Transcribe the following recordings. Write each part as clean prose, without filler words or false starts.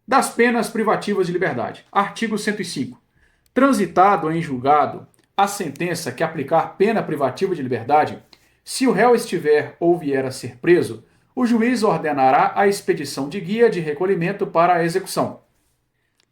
Das penas privativas de liberdade. Artigo 105. Transitado em julgado a sentença que aplicar pena privativa de liberdade, se o réu estiver ou vier a ser preso, o juiz ordenará a expedição de guia de recolhimento para a execução.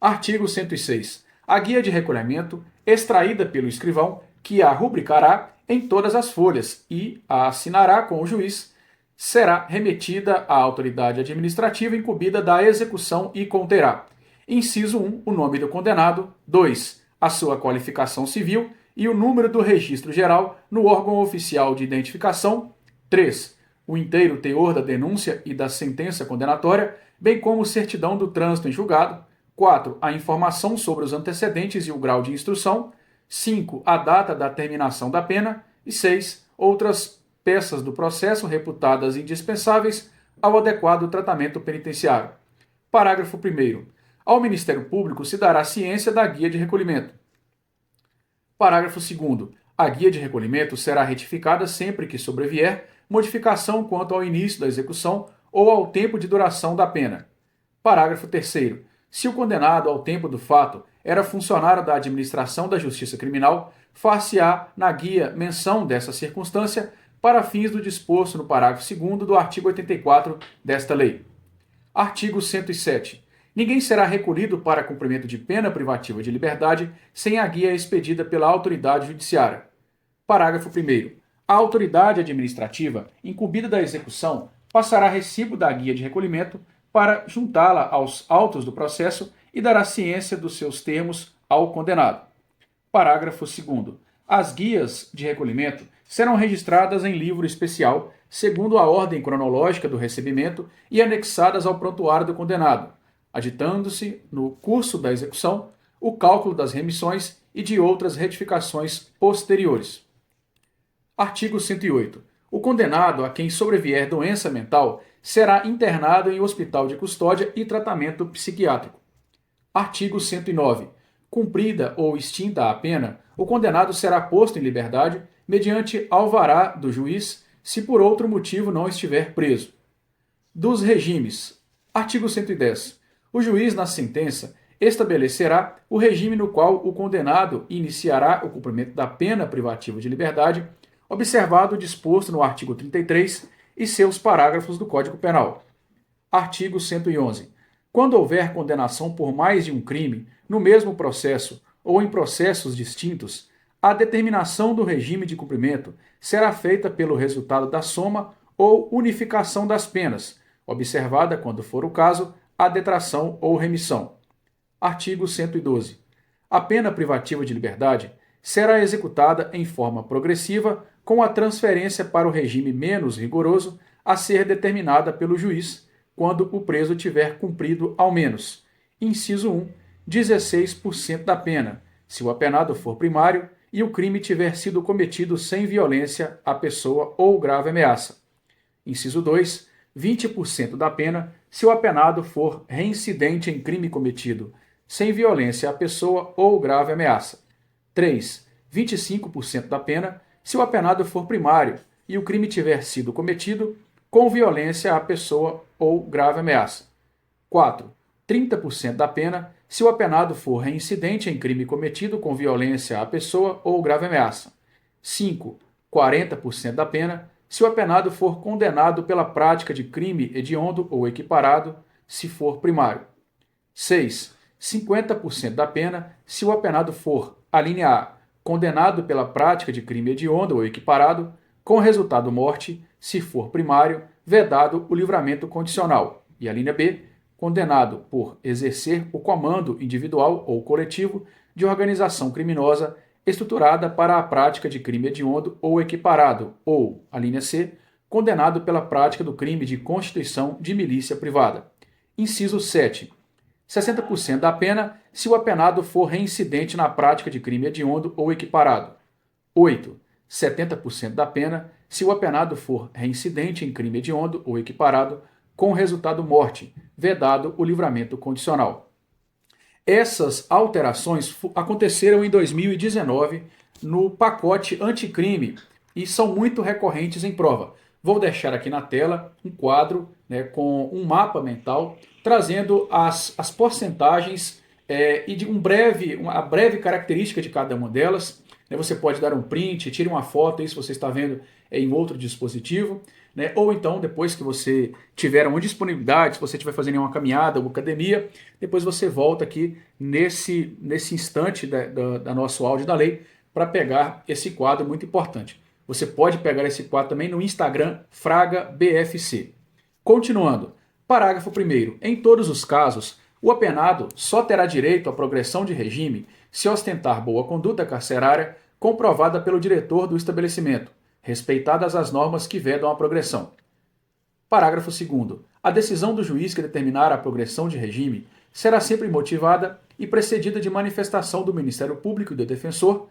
Artigo 106. A guia de recolhimento, extraída pelo escrivão, que a rubricará em todas as folhas e a assinará com o juiz, será remetida à autoridade administrativa incumbida da execução e conterá: inciso 1, o nome do condenado; 2, a sua qualificação civil e o número do registro geral no órgão oficial de identificação; 3, o inteiro teor da denúncia e da sentença condenatória, bem como certidão do trânsito em julgado; 4, a informação sobre os antecedentes e o grau de instrução; 5, a data da terminação da pena; e 6, outras peças do processo reputadas indispensáveis ao adequado tratamento penitenciário. Parágrafo 1º. Ao Ministério Público se dará ciência da guia de recolhimento. Parágrafo 2º. A guia de recolhimento será retificada sempre que sobrevier modificação quanto ao início da execução ou ao tempo de duração da pena. Parágrafo 3º. Se o condenado ao tempo do fato era funcionário da administração da Justiça Criminal, far-se-á na guia menção dessa circunstância para fins do disposto no parágrafo 2º do artigo 84 desta lei. Artigo 107. Ninguém será recolhido para cumprimento de pena privativa de liberdade sem a guia expedida pela autoridade judiciária. Parágrafo 1º. A autoridade administrativa incumbida da execução passará recibo da guia de recolhimento para juntá-la aos autos do processo e dará ciência dos seus termos ao condenado. Parágrafo 2º. As guias de recolhimento serão registradas em livro especial, segundo a ordem cronológica do recebimento e anexadas ao prontuário do condenado, aditando-se, no curso da execução, o cálculo das remissões e de outras retificações posteriores. Artigo 108. O condenado a quem sobrevier doença mental será internado em hospital de custódia e tratamento psiquiátrico. Artigo 109. Cumprida ou extinta a pena, o condenado será posto em liberdade mediante alvará do juiz, se por outro motivo não estiver preso. Dos regimes. Artigo 110. O juiz, na sentença, estabelecerá o regime no qual o condenado iniciará o cumprimento da pena privativa de liberdade, observado o disposto no artigo 33 e seus parágrafos do Código Penal. Artigo 111. Quando houver condenação por mais de um crime no mesmo processo ou em processos distintos, a determinação do regime de cumprimento será feita pelo resultado da soma ou unificação das penas, observada, quando for o caso, a detração ou remissão. Artigo 112. A pena privativa de liberdade será executada em forma progressiva, com a transferência para o regime menos rigoroso a ser determinada pelo juiz, quando o preso tiver cumprido ao menos, inciso 1, 16% da pena, se o apenado for primário e o crime tiver sido cometido sem violência à pessoa ou grave ameaça. Inciso 2, 20% da pena, se o apenado for reincidente em crime cometido sem violência à pessoa ou grave ameaça. 3, 25% da pena, se o apenado for primário e o crime tiver sido cometido com violência à pessoa ou grave ameaça. 4, 30% da pena, se o apenado for reincidente em crime cometido com violência à pessoa ou grave ameaça. 5, 40% da pena, se o apenado for condenado pela prática de crime hediondo ou equiparado, se for primário. 6, 50% da pena, se o apenado for, alínea A, condenado pela prática de crime hediondo ou equiparado, com resultado morte, se for primário, vedado o livramento condicional. E a linha B, condenado por exercer o comando individual ou coletivo de organização criminosa estruturada para a prática de crime hediondo ou equiparado, ou, a linha C, condenado pela prática do crime de constituição de milícia privada. Inciso 7. 60% da pena se o apenado for reincidente na prática de crime hediondo ou equiparado. 8. 70% da pena se o apenado for reincidente em crime hediondo ou equiparado com resultado morte, vedado o livramento condicional. Essas alterações aconteceram em 2019 no pacote anticrime e são muito recorrentes em prova. Vou deixar aqui na tela um quadro né, com um mapa mental, trazendo as porcentagens e de uma breve característica de cada uma delas. Você pode dar um print, tire uma foto, isso você está vendo em outro dispositivo, né? Ou então, depois que você tiver uma disponibilidade, se você estiver fazendo uma caminhada ou academia, depois você volta aqui nesse instante da nosso áudio da lei para pegar esse quadro muito importante. Você pode pegar esse quadro também no Instagram FragaBFC. Continuando, parágrafo 1º. Em todos os casos, o apenado só terá direito à progressão de regime se ostentar boa conduta carcerária comprovada pelo diretor do estabelecimento, respeitadas as normas que vedam a progressão. Parágrafo 2º. A decisão do juiz que determinar a progressão de regime será sempre motivada e precedida de manifestação do Ministério Público e do defensor,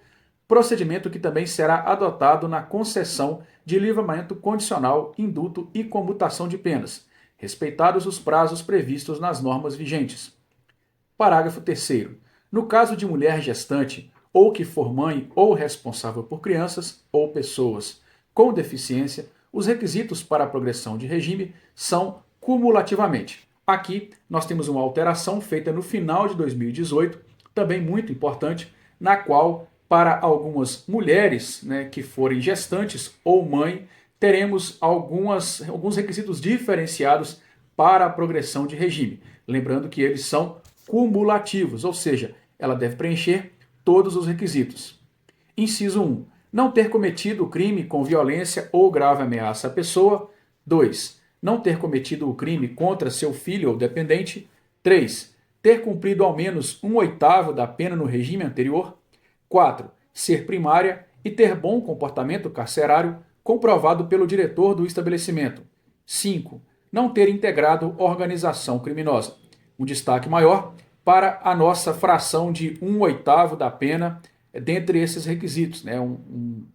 procedimento que também será adotado na concessão de livramento condicional, indulto e comutação de penas, respeitados os prazos previstos nas normas vigentes. Parágrafo 3º. No caso de mulher gestante, ou que for mãe ou responsável por crianças ou pessoas com deficiência, os requisitos para a progressão de regime são cumulativamente. Aqui nós temos uma alteração feita no final de 2018, também muito importante, na qual, para algumas mulheres, né, que forem gestantes ou mãe, teremos alguns requisitos diferenciados para a progressão de regime. Lembrando que eles são cumulativos, ou seja, ela deve preencher todos os requisitos. Inciso 1. Não ter cometido o crime com violência ou grave ameaça à pessoa. 2. Não ter cometido o crime contra seu filho ou dependente. 3. Ter cumprido ao menos 1/8 da pena no regime anterior. 4. Ser primária e ter bom comportamento carcerário comprovado pelo diretor do estabelecimento. 5. Não ter integrado organização criminosa. Um destaque maior para a nossa fração de 1/8 da pena dentre esses requisitos, né?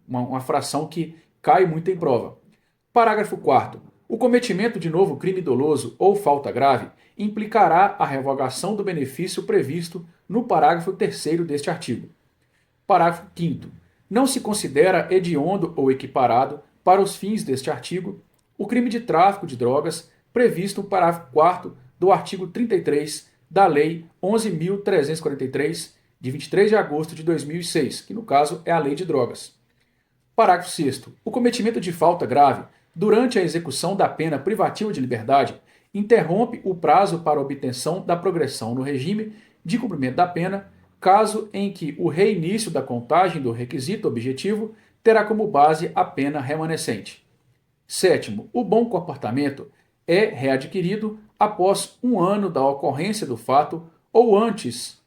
Uma fração que cai muito em prova. Parágrafo 4º. O cometimento de novo crime doloso ou falta grave implicará a revogação do benefício previsto no parágrafo 3º deste artigo. Parágrafo 5º. Não se considera hediondo ou equiparado, para os fins deste artigo, o crime de tráfico de drogas previsto no parágrafo 4º do artigo 33 da Lei 11.343, de 23 de agosto de 2006, que no caso é a Lei de Drogas. Parágrafo 6º. O cometimento de falta grave durante a execução da pena privativa de liberdade interrompe o prazo para obtenção da progressão no regime de cumprimento da pena, caso em que o reinício da contagem do requisito objetivo terá como base a pena remanescente. 7º. O bom comportamento é readquirido após 1 ano da ocorrência do fato ou antes,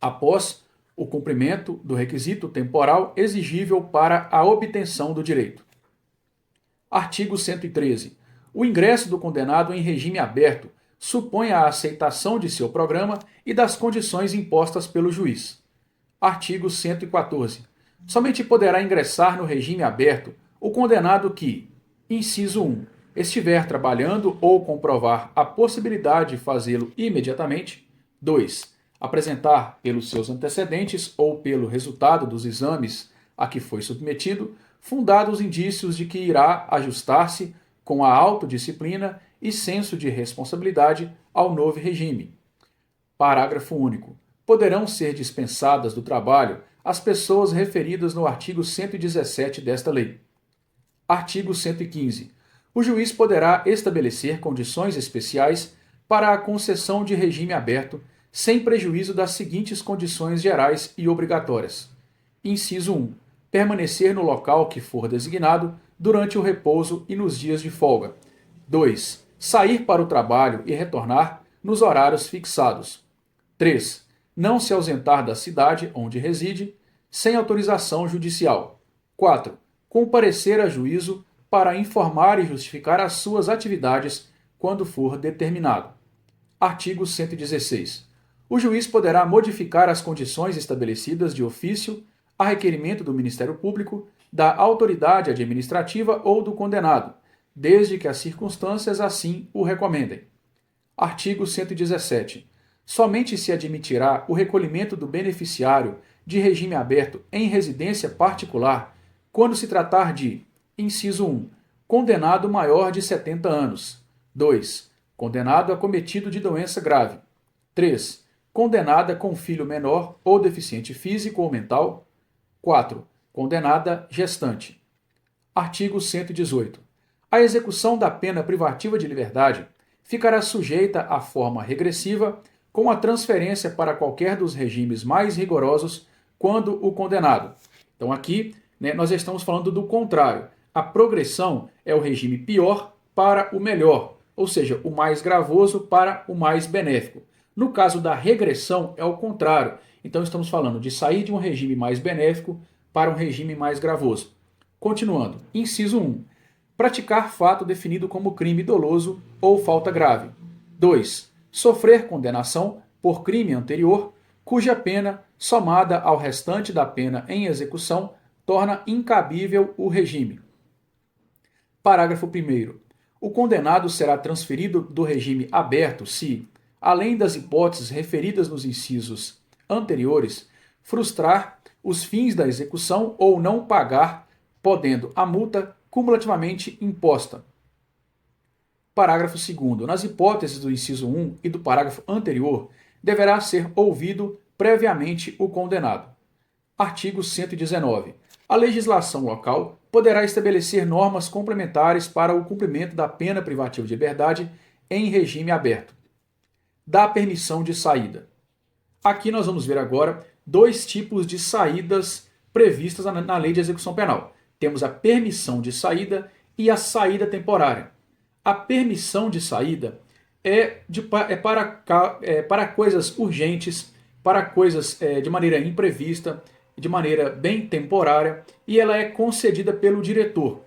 após o cumprimento do requisito temporal exigível para a obtenção do direito. Artigo 113. O ingresso do condenado em regime aberto supõe a aceitação de seu programa e das condições impostas pelo juiz. Artigo 114. Somente poderá ingressar no regime aberto o condenado que, inciso 1, estiver trabalhando ou comprovar a possibilidade de fazê-lo imediatamente. 2. Apresentar pelos seus antecedentes ou pelo resultado dos exames a que foi submetido fundados indícios de que irá ajustar-se com a autodisciplina e senso de responsabilidade ao novo regime. Parágrafo único. Poderão ser dispensadas do trabalho as pessoas referidas no artigo 117 desta lei. Artigo 115. O juiz poderá estabelecer condições especiais para a concessão de regime aberto, sem prejuízo das seguintes condições gerais e obrigatórias. Inciso 1. Permanecer no local que for designado durante o repouso e nos dias de folga. 2. Sair para o trabalho e retornar nos horários fixados. 3. Não se ausentar da cidade onde reside, sem autorização judicial. 4. Comparecer a juízo para informar e justificar as suas atividades quando for determinado. Artigo 116. O juiz poderá modificar as condições estabelecidas de ofício a requerimento do Ministério Público, da autoridade administrativa ou do condenado, desde que as circunstâncias assim o recomendem. Artigo 117. Somente se admitirá o recolhimento do beneficiário de regime aberto em residência particular quando se tratar de, inciso 1, condenado maior de 70 anos. 2. Condenado acometido de doença grave. 3. Condenada com filho menor ou deficiente físico ou mental. 4. Condenada gestante. Artigo 118. A execução da pena privativa de liberdade ficará sujeita à forma regressiva com a transferência para qualquer dos regimes mais rigorosos quando o condenado. Então aqui, nós estamos falando do contrário. A progressão é o regime pior para o melhor, ou seja, o mais gravoso para o mais benéfico. No caso da regressão, é o contrário. Então estamos falando de sair de um regime mais benéfico para um regime mais gravoso. Continuando, inciso 1. Praticar fato definido como crime doloso ou falta grave. 2. Sofrer condenação por crime anterior, cuja pena, somada ao restante da pena em execução, torna incabível o regime. Parágrafo 1º. O condenado será transferido do regime aberto se, além das hipóteses referidas nos incisos anteriores, frustrar os fins da execução ou não pagar, podendo a multa cumulativamente imposta. Parágrafo 2º. Nas hipóteses do inciso 1 e do parágrafo anterior, deverá ser ouvido previamente o condenado. Artigo 119. A legislação local poderá estabelecer normas complementares para o cumprimento da pena privativa de liberdade em regime aberto. Da permissão de saída. Aqui nós vamos ver agora dois tipos de saídas previstas na Lei de Execução Penal. Temos a permissão de saída e a saída temporária. A permissão de saída é para coisas urgentes, para coisas de maneira imprevista, de maneira bem temporária, e ela é concedida pelo diretor.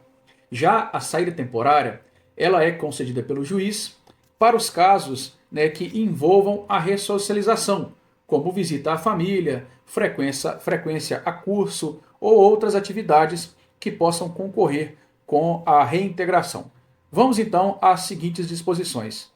Já a saída temporária, ela é concedida pelo juiz para os casos que envolvam a ressocialização, como visita à família, frequência a curso ou outras atividades que possam concorrer com a reintegração. Vamos então às seguintes disposições.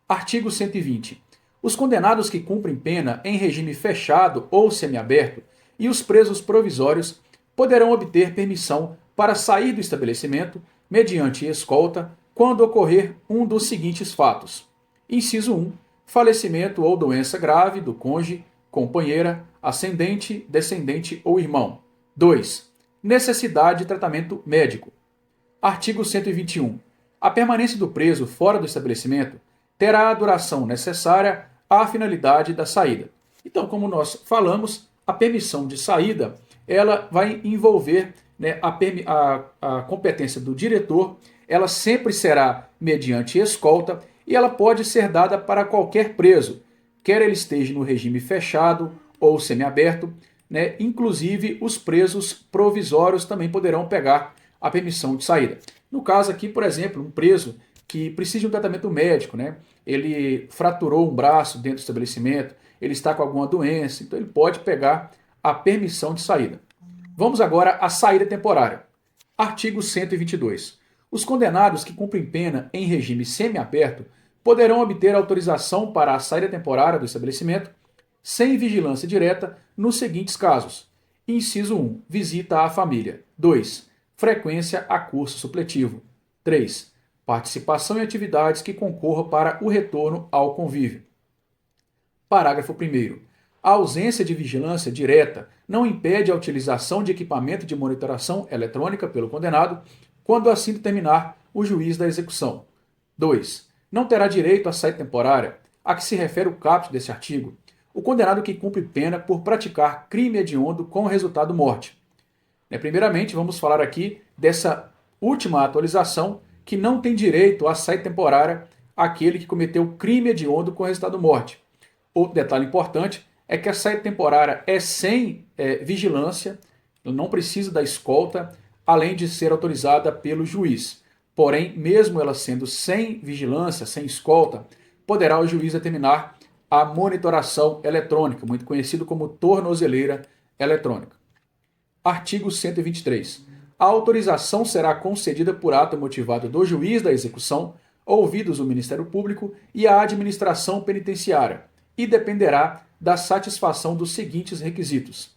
Artigo 120. Os condenados que cumprem pena em regime fechado ou semiaberto e os presos provisórios poderão obter permissão para sair do estabelecimento mediante escolta quando ocorrer um dos seguintes fatos. Inciso 1. Falecimento ou doença grave do cônjuge, companheira, ascendente, descendente ou irmão. 2. Necessidade de tratamento médico. Artigo 121. A permanência do preso fora do estabelecimento terá a duração necessária à finalidade da saída. Então, como nós falamos, a permissão de saída ela vai envolver a competência do diretor, ela sempre será mediante escolta e ela pode ser dada para qualquer preso, quer ele esteja no regime fechado ou semiaberto, inclusive os presos provisórios também poderão pegar a permissão de saída. No caso aqui, por exemplo, um preso que precisa de um tratamento médico, ele fraturou um braço dentro do estabelecimento, ele está com alguma doença, então ele pode pegar a permissão de saída. Vamos agora à saída temporária. Artigo 122. Os condenados que cumprem pena em regime semiaberto poderão obter autorização para a saída temporária do estabelecimento sem vigilância direta nos seguintes casos. Inciso 1. Visita à família. 2. Frequência a curso supletivo. 3. Participação em atividades que concorram para o retorno ao convívio. Parágrafo 1º. A ausência de vigilância direta não impede a utilização de equipamento de monitoração eletrônica pelo condenado quando assim determinar o juiz da execução. 2. Não terá direito à saída temporária, a que se refere o caput desse artigo, o condenado que cumpre pena por praticar crime hediondo com resultado morte. Primeiramente, vamos falar aqui dessa última atualização que não tem direito à saída temporária aquele que cometeu crime hediondo com resultado morte. Outro detalhe importante é que a saída temporária é sem vigilância, não precisa da escolta, além de ser autorizada pelo juiz. Porém, mesmo ela sendo sem vigilância, sem escolta, poderá o juiz determinar a monitoração eletrônica, muito conhecido como tornozeleira eletrônica. Artigo 123. A autorização será concedida por ato motivado do juiz da execução, ouvidos o Ministério Público e a administração penitenciária, e dependerá da satisfação dos seguintes requisitos.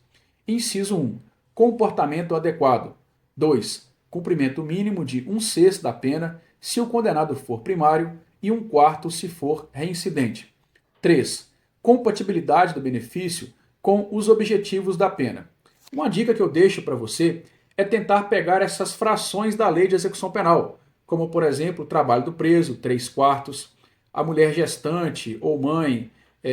Inciso 1. Comportamento adequado. 2. Cumprimento mínimo de 1/6 da pena, se o condenado for primário, e 1/4 se for reincidente. 3. Compatibilidade do benefício com os objetivos da pena. Uma dica que eu deixo para você é tentar pegar essas frações da lei de execução penal, como, por exemplo, o trabalho do preso, 3/4, a mulher gestante ou mãe,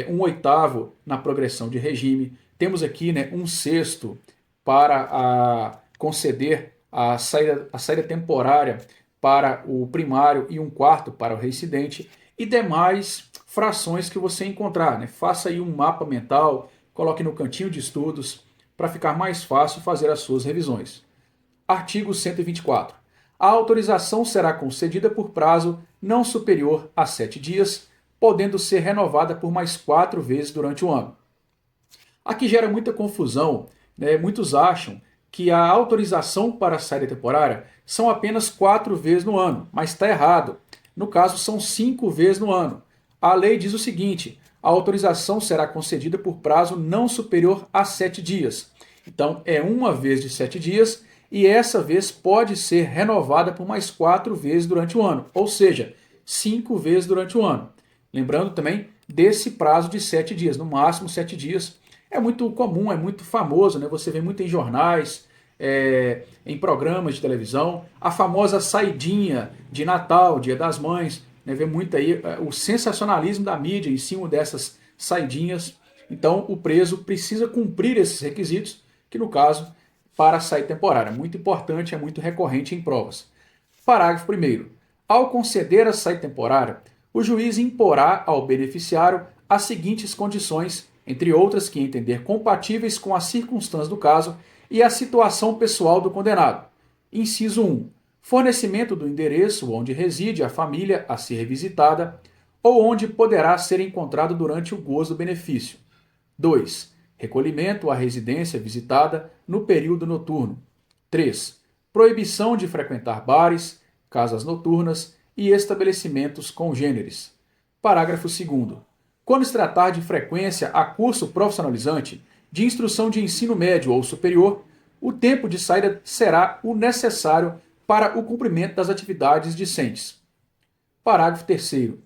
1/8 na progressão de regime. Temos aqui, né, 1/6 para conceder a saída temporária para o primário e 1/4 para o reincidente e demais frações que você encontrar, né? Faça aí um mapa mental, coloque no cantinho de estudos para ficar mais fácil fazer as suas revisões. Artigo 124. A autorização será concedida por prazo não superior a 7 dias, podendo ser renovada por mais 4 vezes durante o ano. Aqui gera muita confusão, né? Muitos acham que a autorização para a saída temporária são apenas 4 vezes no ano, mas está errado. No caso, são 5 vezes no ano. A lei diz o seguinte: a autorização será concedida por prazo não superior a 7 dias. Então, é uma vez de 7 dias e essa vez pode ser renovada por mais 4 vezes durante o ano, ou seja, 5 vezes durante o ano. Lembrando também desse prazo de 7 dias, no máximo 7 dias. É muito comum, é muito famoso, né? Você vê muito em jornais, em programas de televisão, a famosa saidinha de Natal, Dia das Mães, né? Vê muito aí o sensacionalismo da mídia em cima dessas saidinhas. Então o preso precisa cumprir esses requisitos, que no caso, para sair temporária. Muito importante, é muito recorrente em provas. Parágrafo 1º. Ao conceder a saída temporária, o juiz imporá ao beneficiário as seguintes condições, entre outras que entender compatíveis com as circunstâncias do caso e a situação pessoal do condenado. Inciso 1. Fornecimento do endereço onde reside a família a ser visitada ou onde poderá ser encontrado durante o gozo do benefício. 2. Recolhimento à residência visitada no período noturno. 3. Proibição de frequentar bares, casas noturnas e estabelecimentos congêneres. Parágrafo 2º. Quando se tratar de frequência a curso profissionalizante, de instrução de ensino médio ou superior, o tempo de saída será o necessário para o cumprimento das atividades discentes. Parágrafo 3º.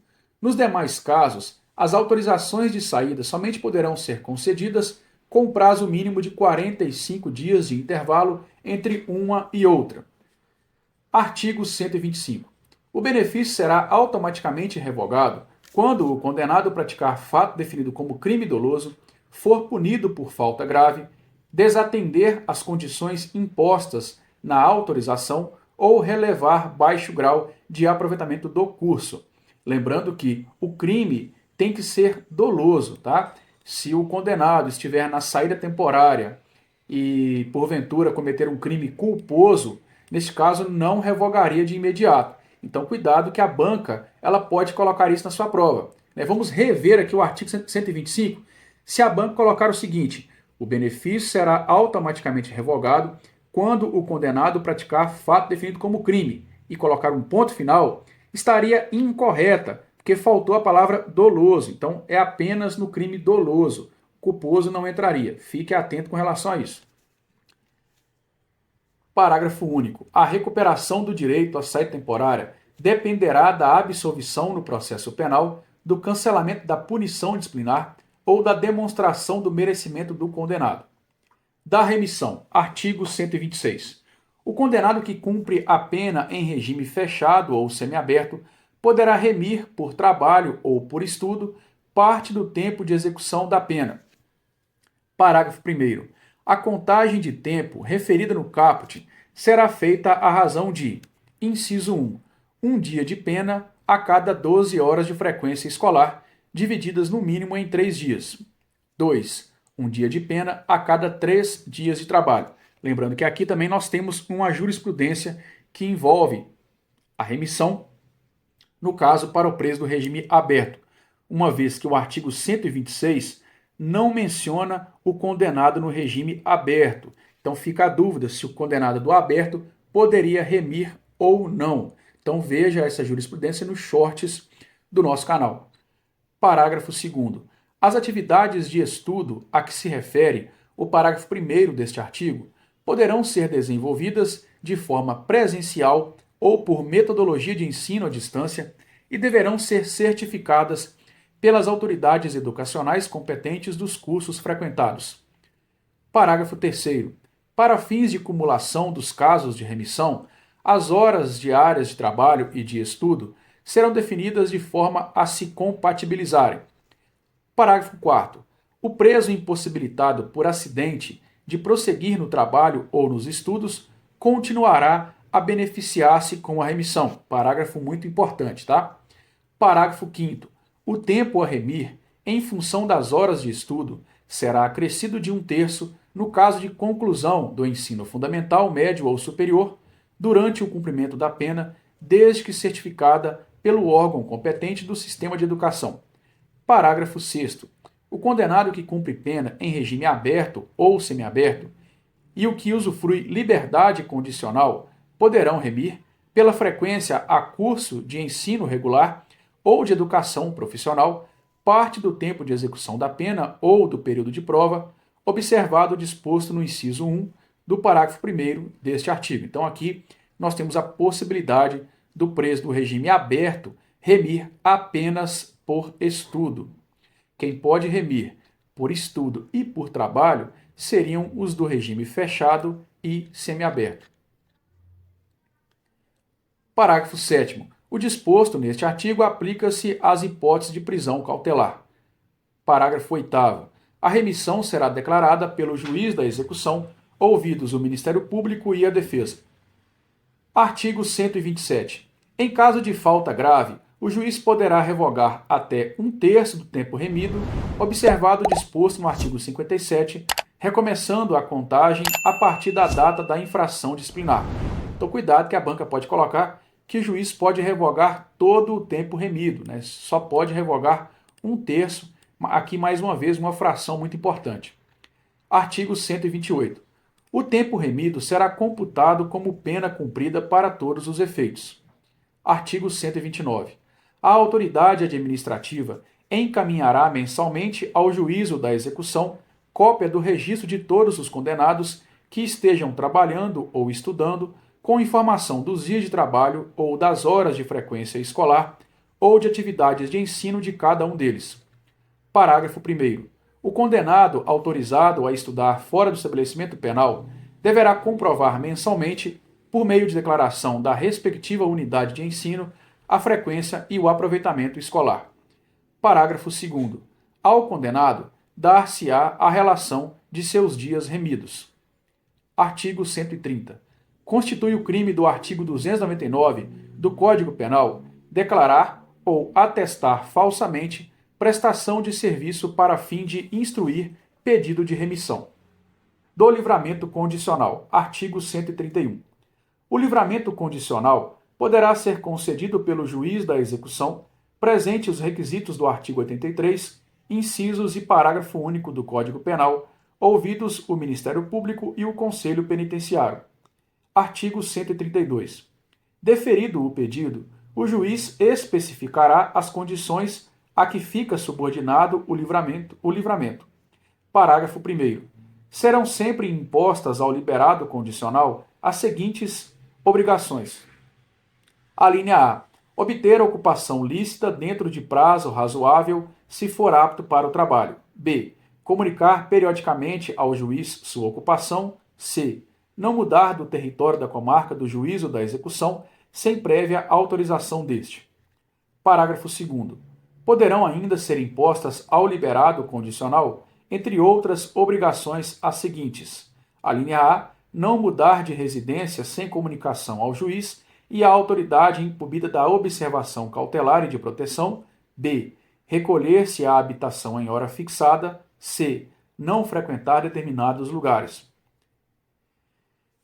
Nos demais casos, as autorizações de saída somente poderão ser concedidas com prazo mínimo de 45 dias de intervalo entre uma e outra. Artigo 125. O benefício será automaticamente revogado quando o condenado praticar fato definido como crime doloso, for punido por falta grave, desatender as condições impostas na autorização ou relevar baixo grau de aproveitamento do curso. Lembrando que o crime tem que ser doloso, tá? Se o condenado estiver na saída temporária e porventura cometer um crime culposo, neste caso não revogaria de imediato. Então cuidado que a banca ela pode colocar isso na sua prova. Vamos rever aqui o artigo 125. Se a banca colocar o seguinte: o benefício será automaticamente revogado quando o condenado praticar fato definido como crime, e colocar um ponto final, estaria incorreta, porque faltou a palavra doloso. Então é apenas no crime doloso. Culposo não entraria. Fique atento com relação a isso. Parágrafo único. A recuperação do direito à saída temporária dependerá da absolvição no processo penal, do cancelamento da punição disciplinar ou da demonstração do merecimento do condenado. Da remissão. Artigo 126. O condenado que cumpre a pena em regime fechado ou semiaberto poderá remir por trabalho ou por estudo parte do tempo de execução da pena. Parágrafo 1º. A contagem de tempo referida no caput será feita à razão de: inciso 1. Um dia de pena a cada 12 horas de frequência escolar, divididas no mínimo em 3 dias. 2. Um dia de pena a cada 3 dias de trabalho. Lembrando que aqui também nós temos uma jurisprudência que envolve a remissão, no caso para o preso do regime aberto, uma vez que o artigo 126 não menciona o condenado no regime aberto. Então fica a dúvida se o condenado do aberto poderia remir ou não. Então veja essa jurisprudência nos shorts do nosso canal. Parágrafo 2º. As atividades de estudo a que se refere o parágrafo 1º deste artigo poderão ser desenvolvidas de forma presencial ou por metodologia de ensino à distância, e deverão ser certificadas pelas autoridades educacionais competentes dos cursos frequentados. Parágrafo 3º. Para fins de cumulação dos casos de remissão, as horas diárias de trabalho e de estudo serão definidas de forma a se compatibilizarem. Parágrafo 4º. O preso impossibilitado por acidente de prosseguir no trabalho ou nos estudos continuará a beneficiar-se com a remissão. Parágrafo muito importante, tá? Parágrafo 5º. O tempo a remir, em função das horas de estudo, será acrescido de 1/3 no caso de conclusão do ensino fundamental, médio ou superior, durante o cumprimento da pena, desde que certificada pelo órgão competente do sistema de educação. Parágrafo 6º. O condenado que cumpre pena em regime aberto ou semiaberto e o que usufrui liberdade condicional poderão remir, pela frequência a curso de ensino regular ou de educação profissional, parte do tempo de execução da pena ou do período de prova, observado o disposto no inciso 1 do parágrafo 1º deste artigo. Então aqui nós temos a possibilidade do preso do regime aberto remir apenas por estudo. Quem pode remir por estudo e por trabalho seriam os do regime fechado e semiaberto. Parágrafo 7º. O disposto neste artigo aplica-se às hipóteses de prisão cautelar. Parágrafo 8º. A remissão será declarada pelo juiz da execução, ouvidos o Ministério Público e a defesa. Artigo 127. Em caso de falta grave, o juiz poderá revogar até 1/3 do tempo remido, observado o disposto no artigo 57, recomeçando a contagem a partir da data da infração disciplinar. Então, cuidado que a banca pode colocar que o juiz pode revogar todo o tempo remido, né? Só pode revogar 1/3. Aqui, mais uma vez, uma fração muito importante. Artigo 128. O tempo remido será computado como pena cumprida para todos os efeitos. Artigo 129. A autoridade administrativa encaminhará mensalmente ao juízo da execução cópia do registro de todos os condenados que estejam trabalhando ou estudando, com informação dos dias de trabalho ou das horas de frequência escolar ou de atividades de ensino de cada um deles. Parágrafo 1º. O condenado autorizado a estudar fora do estabelecimento penal deverá comprovar mensalmente, por meio de declaração da respectiva unidade de ensino, a frequência e o aproveitamento escolar. Parágrafo 2º. Ao condenado, dar-se-á a relação de seus dias remidos. Artigo 130. Constitui o crime do artigo 299 do Código Penal declarar ou atestar falsamente prestação de serviço para fim de instruir pedido de remissão. Do livramento condicional. Artigo 131. O livramento condicional poderá ser concedido pelo juiz da execução, presente os requisitos do artigo 83, incisos e parágrafo único do Código Penal, ouvidos o Ministério Público e o Conselho Penitenciário. Artigo 132. Deferido o pedido, o juiz especificará as condições a que fica subordinado o livramento. Parágrafo 1º. Serão sempre impostas ao liberado condicional as seguintes obrigações. A linha A. Obter ocupação lícita dentro de prazo razoável, se for apto para o trabalho. B. Comunicar periodicamente ao juiz sua ocupação. C. Não mudar do território da comarca do juízo da execução sem prévia autorização deste. Parágrafo 2º. Poderão ainda ser impostas ao liberado condicional, entre outras obrigações, as seguintes. A linha A. Não mudar de residência sem comunicação ao juiz e à autoridade incumbida da observação cautelar e de proteção. B. Recolher-se à habitação em hora fixada. C. Não frequentar determinados lugares.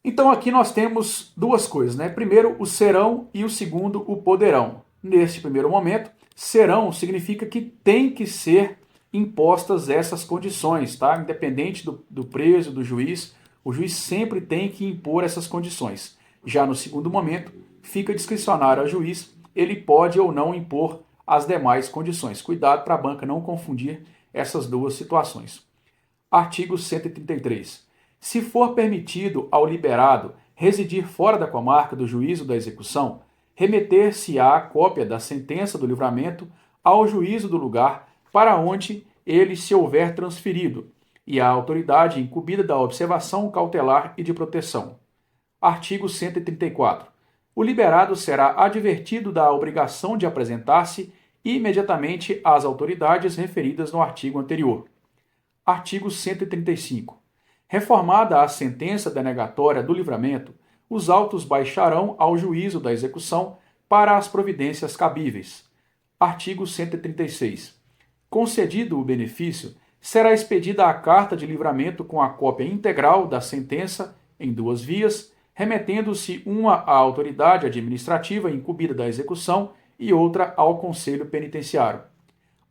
Então aqui nós temos duas coisas, né? Primeiro, o serão e o segundo, o poderão. Neste primeiro momento, serão significa que tem que ser impostas essas condições, tá? Independente do preso, do juiz, o juiz sempre tem que impor essas condições. Já no segundo momento, fica discricionário ao juiz, ele pode ou não impor as demais condições. Cuidado para a banca não confundir essas duas situações. Artigo 133. Se for permitido ao liberado residir fora da comarca do juízo da execução, remeter-se-á cópia da sentença do livramento ao juízo do lugar para onde ele se houver transferido, e à autoridade incumbida da observação cautelar e de proteção. Artigo 134. O liberado será advertido da obrigação de apresentar-se imediatamente às autoridades referidas no artigo anterior. Artigo 135. Reformada a sentença denegatória do livramento, os autos baixarão ao juízo da execução para as providências cabíveis. Artigo 136. Concedido o benefício, será expedida a carta de livramento com a cópia integral da sentença em duas vias, remetendo-se uma à autoridade administrativa incumbida da execução e outra ao Conselho Penitenciário.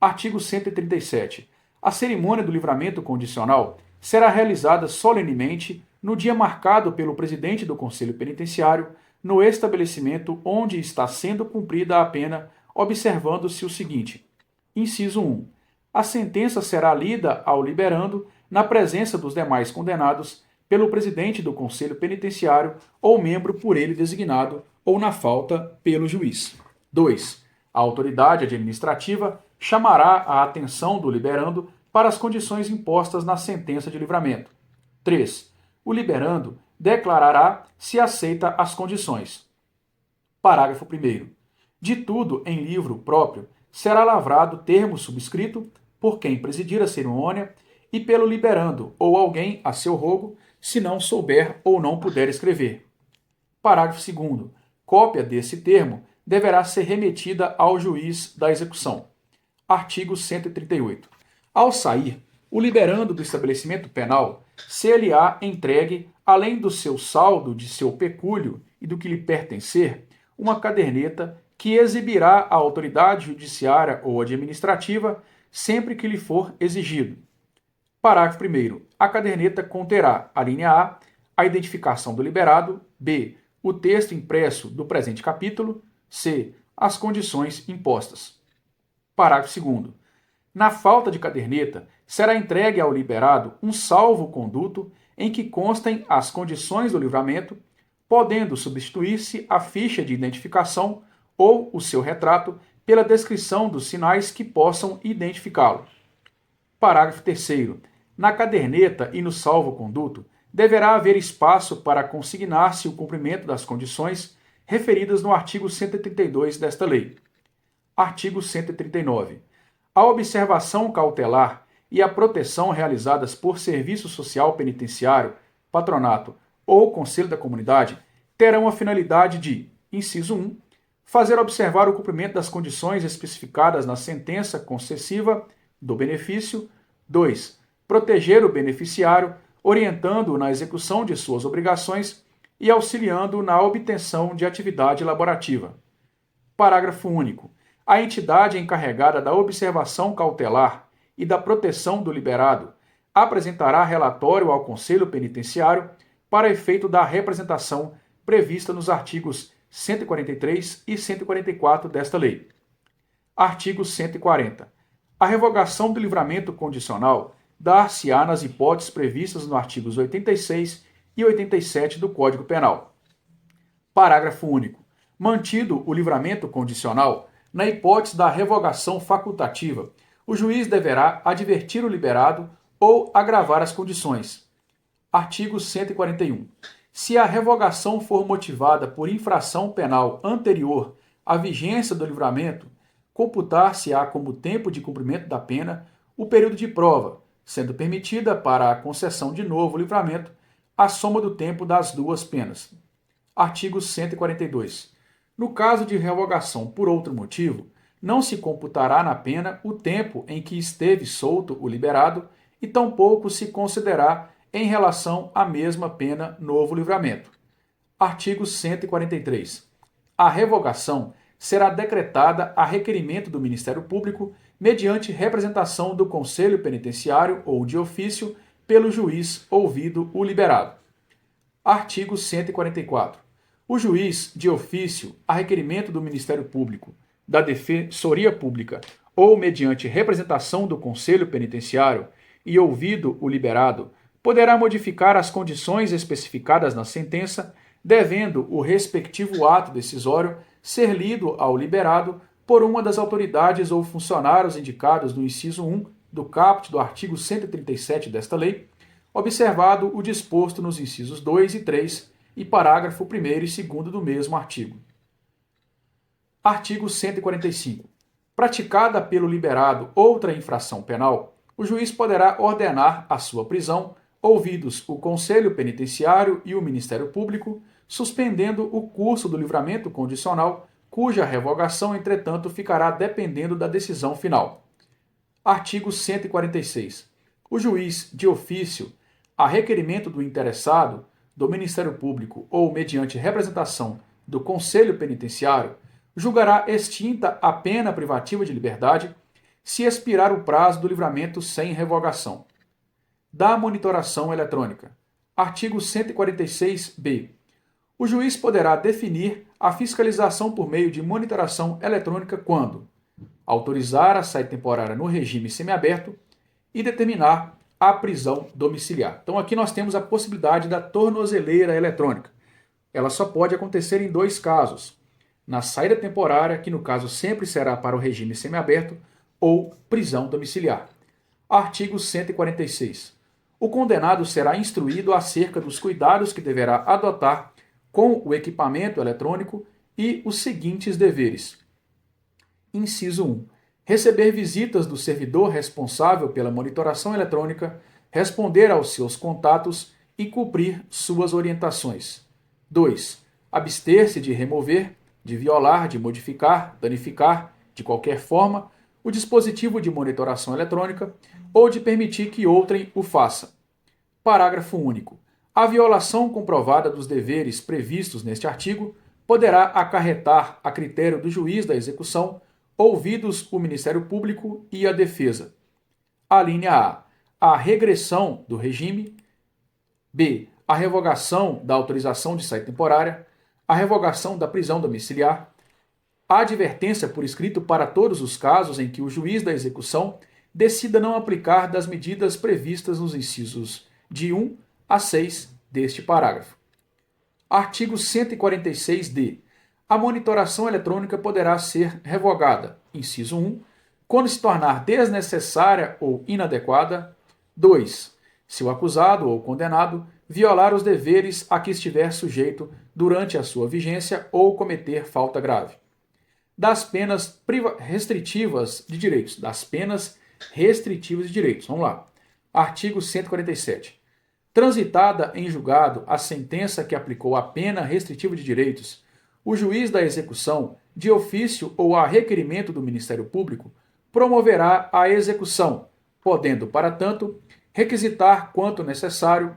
Artigo 137. A cerimônia do livramento condicional será realizada solenemente no dia marcado pelo presidente do Conselho Penitenciário, no estabelecimento onde está sendo cumprida a pena, observando-se o seguinte: inciso 1. A sentença será lida ao liberando na presença dos demais condenados pelo presidente do Conselho Penitenciário ou membro por ele designado ou, na falta, pelo juiz. 2. A autoridade administrativa chamará a atenção do liberando para as condições impostas na sentença de livramento. 3. O liberando declarará se aceita as condições. Parágrafo 1º. De tudo em livro próprio será lavrado termo subscrito por quem presidir a cerimônia e pelo liberando ou alguém a seu rogo, se não souber ou não puder escrever. Parágrafo 2º. Cópia desse termo deverá ser remetida ao juiz da execução. Artigo 138. Ao sair, o liberando do estabelecimento penal ser-lhe-á entregue, além do seu saldo de seu pecúlio e do que lhe pertencer, uma caderneta que exibirá à autoridade judiciária ou administrativa sempre que lhe for exigido. Parágrafo 1º. A caderneta conterá, a linha A, a identificação do liberado, B, o texto impresso do presente capítulo, C, as condições impostas. Parágrafo 2º. Na falta de caderneta, será entregue ao liberado um salvo-conduto em que constem as condições do livramento, podendo substituir-se a ficha de identificação ou o seu retrato pela descrição dos sinais que possam identificá-lo. Parágrafo 3º. Na caderneta e no salvo-conduto, deverá haver espaço para consignar-se o cumprimento das condições referidas no artigo 132 desta lei. Artigo 139. A observação cautelar e a proteção realizadas por Serviço Social Penitenciário, Patronato ou Conselho da Comunidade terão a finalidade de, inciso 1, fazer observar o cumprimento das condições especificadas na sentença concessiva do benefício. 2. Proteger o beneficiário, orientando-o na execução de suas obrigações e auxiliando-o na obtenção de atividade laborativa. Parágrafo único. A entidade encarregada da observação cautelar e da proteção do liberado apresentará relatório ao Conselho Penitenciário para efeito da representação prevista nos artigos 143 e 144 desta lei. Artigo 140. A revogação do livramento condicional dar-se-á nas hipóteses previstas nos artigos 86 e 87 do Código Penal. Parágrafo único. Mantido o livramento condicional, na hipótese da revogação facultativa, o juiz deverá advertir o liberado ou agravar as condições. Artigo 141. Se a revogação for motivada por infração penal anterior à vigência do livramento, computar-se-á como tempo de cumprimento da pena o período de prova, sendo permitida para a concessão de novo livramento a soma do tempo das duas penas. Artigo 142. No caso de revogação por outro motivo, não se computará na pena o tempo em que esteve solto o liberado e tampouco se considerará em relação à mesma pena novo livramento. Artigo 143. A revogação será decretada a requerimento do Ministério Público mediante representação do Conselho Penitenciário ou de ofício pelo juiz ouvido o liberado. Artigo 144. O juiz, de ofício, a requerimento do Ministério Público, da Defensoria Pública ou mediante representação do Conselho Penitenciário e ouvido o liberado, poderá modificar as condições especificadas na sentença, devendo o respectivo ato decisório ser lido ao liberado por uma das autoridades ou funcionários indicados no inciso 1 do caput do artigo 137 desta lei, observado o disposto nos incisos 2 e 3 e parágrafo 1º e 2º do mesmo artigo. Artigo 145. Praticada pelo liberado outra infração penal, o juiz poderá ordenar a sua prisão, ouvidos o Conselho Penitenciário e o Ministério Público, suspendendo o curso do livramento condicional, cuja revogação, entretanto, ficará dependendo da decisão final. Artigo 146. O juiz, de ofício, a requerimento do interessado, do Ministério Público ou mediante representação do Conselho Penitenciário, julgará extinta a pena privativa de liberdade se expirar o prazo do livramento sem revogação. Da monitoração eletrônica. Artigo 146-B. O juiz poderá definir a fiscalização por meio de monitoração eletrônica quando autorizar a saída temporária no regime semiaberto e determinar a prisão domiciliar. Então aqui nós temos a possibilidade da tornozeleira eletrônica. Ela só pode acontecer em dois casos: na saída temporária, que no caso sempre será para o regime semiaberto, ou prisão domiciliar. Artigo 146. O condenado será instruído acerca dos cuidados que deverá adotar com o equipamento eletrônico e os seguintes deveres. Inciso 1. Receber visitas do servidor responsável pela monitoração eletrônica, responder aos seus contatos e cumprir suas orientações. 2. Abster-se de remover, de violar, de modificar, danificar, de qualquer forma, o dispositivo de monitoração eletrônica ou de permitir que outrem o faça. Parágrafo único. A violação comprovada dos deveres previstos neste artigo poderá acarretar, a critério do juiz da execução, ouvidos o Ministério Público e a defesa. A linha A. A regressão do regime. B. A revogação da autorização de saída temporária. A revogação da prisão domiciliar. A advertência por escrito para todos os casos em que o juiz da execução decida não aplicar das medidas previstas nos incisos de 1 a 6 deste parágrafo. Artigo 146-D. A monitoração eletrônica poderá ser revogada, inciso 1, quando se tornar desnecessária ou inadequada. 2. Se o acusado ou condenado violar os deveres a que estiver sujeito durante a sua vigência ou cometer falta grave. Das penas restritivas de direitos. Das penas restritivas de direitos. Vamos lá. Artigo 147. Transitada em julgado a sentença que aplicou a pena restritiva de direitos, o juiz da execução, de ofício ou a requerimento do Ministério Público, promoverá a execução, podendo, para tanto, requisitar, quanto necessário,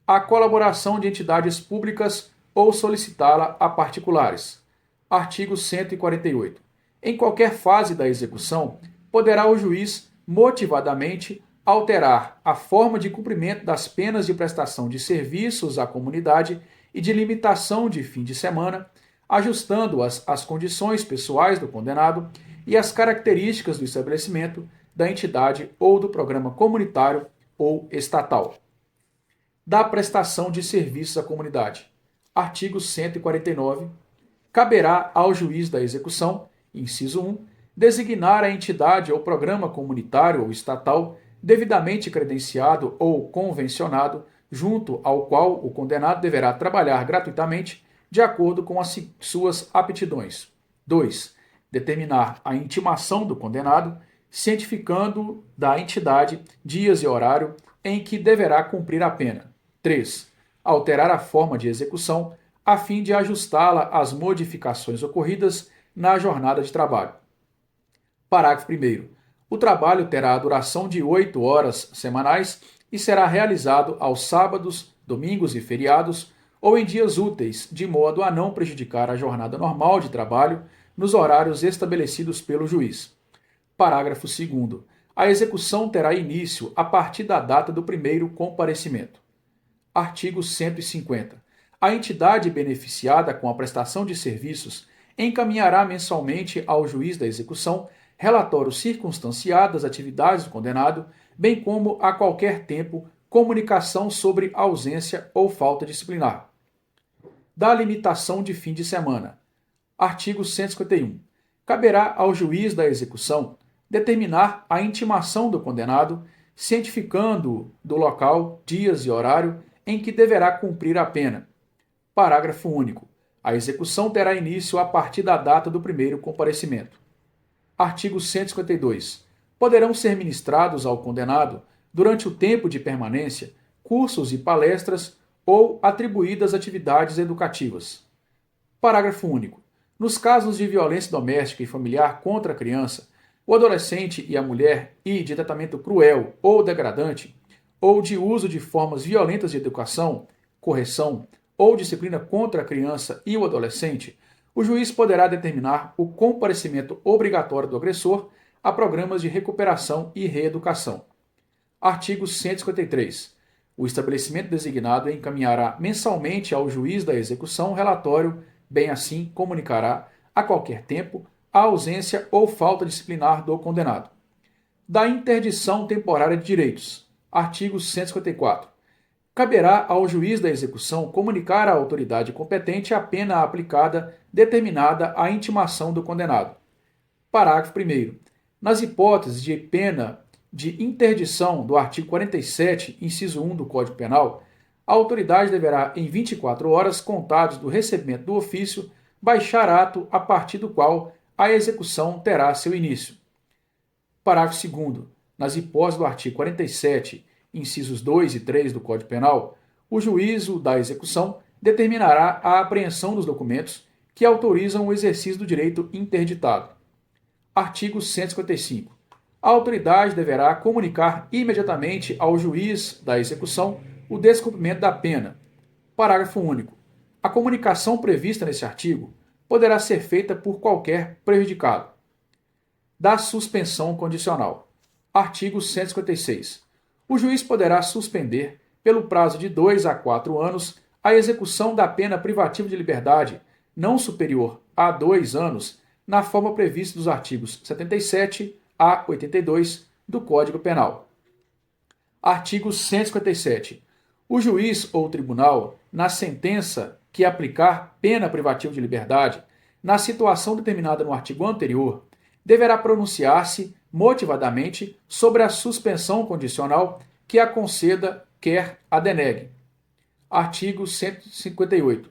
a colaboração de entidades públicas ou solicitá-la a particulares. Artigo 148. Em qualquer fase da execução, poderá o juiz, motivadamente, alterar a forma de cumprimento das penas de prestação de serviços à comunidade e de limitação de fim de semana, ajustando-as às condições pessoais do condenado e às características do estabelecimento, da entidade ou do programa comunitário ou estatal. Da prestação de serviços à comunidade. Artigo 149. Caberá ao juiz da execução, inciso 1, designar a entidade ou programa comunitário ou estatal devidamente credenciado ou convencionado, junto ao qual o condenado deverá trabalhar gratuitamente de acordo com as suas aptidões. 2. Determinar a intimação do condenado, cientificando da entidade dias e horário em que deverá cumprir a pena. 3. Alterar a forma de execução a fim de ajustá-la às modificações ocorridas na jornada de trabalho. Parágrafo 1º. O trabalho terá a duração de 8 horas semanais e será realizado aos sábados, domingos e feriados ou em dias úteis, de modo a não prejudicar a jornada normal de trabalho nos horários estabelecidos pelo juiz. Parágrafo 2º. A execução terá início a partir da data do primeiro comparecimento. Artigo 150. A entidade beneficiada com a prestação de serviços encaminhará mensalmente ao juiz da execução relatório circunstanciado das atividades do condenado, bem como, a qualquer tempo, comunicação sobre ausência ou falta disciplinar. Da limitação de fim de semana. Artigo 151. Caberá ao juiz da execução determinar a intimação do condenado, cientificando-o do local, dias e horário em que deverá cumprir a pena. Parágrafo único. A execução terá início a partir da data do primeiro comparecimento. Artigo 152. Poderão ser ministrados ao condenado, durante o tempo de permanência, cursos e palestras ou atribuídas atividades educativas. Parágrafo único. Nos casos de violência doméstica e familiar contra a criança, o adolescente e a mulher e de tratamento cruel ou degradante, ou de uso de formas violentas de educação, correção ou disciplina contra a criança e o adolescente, o juiz poderá determinar o comparecimento obrigatório do agressor a programas de recuperação e reeducação. Artigo 153. O estabelecimento designado encaminhará mensalmente ao juiz da execução relatório, bem assim comunicará, a qualquer tempo, a ausência ou falta disciplinar do condenado. Da interdição temporária de direitos. Artigo 154. Caberá ao juiz da execução comunicar à autoridade competente a pena aplicada determinada à intimação do condenado. Parágrafo 1º. Nas hipóteses de pena de interdição do artigo 47, inciso 1 do Código Penal, a autoridade deverá, em 24 horas contadas do recebimento do ofício, baixar ato a partir do qual a execução terá seu início. Parágrafo 2º. Nas hipóteses do artigo 47, incisos 2 e 3 do Código Penal, o juízo da execução determinará a apreensão dos documentos que autorizam o exercício do direito interditado. Artigo 155. A autoridade deverá comunicar imediatamente ao juiz da execução o descumprimento da pena. Parágrafo único. A comunicação prevista nesse artigo poderá ser feita por qualquer prejudicado. Da suspensão condicional. Artigo 156. O juiz poderá suspender, pelo prazo de 2 a 4 anos, a execução da pena privativa de liberdade não superior a 2 anos, na forma prevista dos artigos 77 a 82 do Código Penal. Artigo 157. O juiz ou tribunal, na sentença que aplicar pena privativa de liberdade, na situação determinada no artigo anterior, deverá pronunciar-se motivadamente sobre a suspensão condicional que a conceda, quer a denegue. Artigo 158.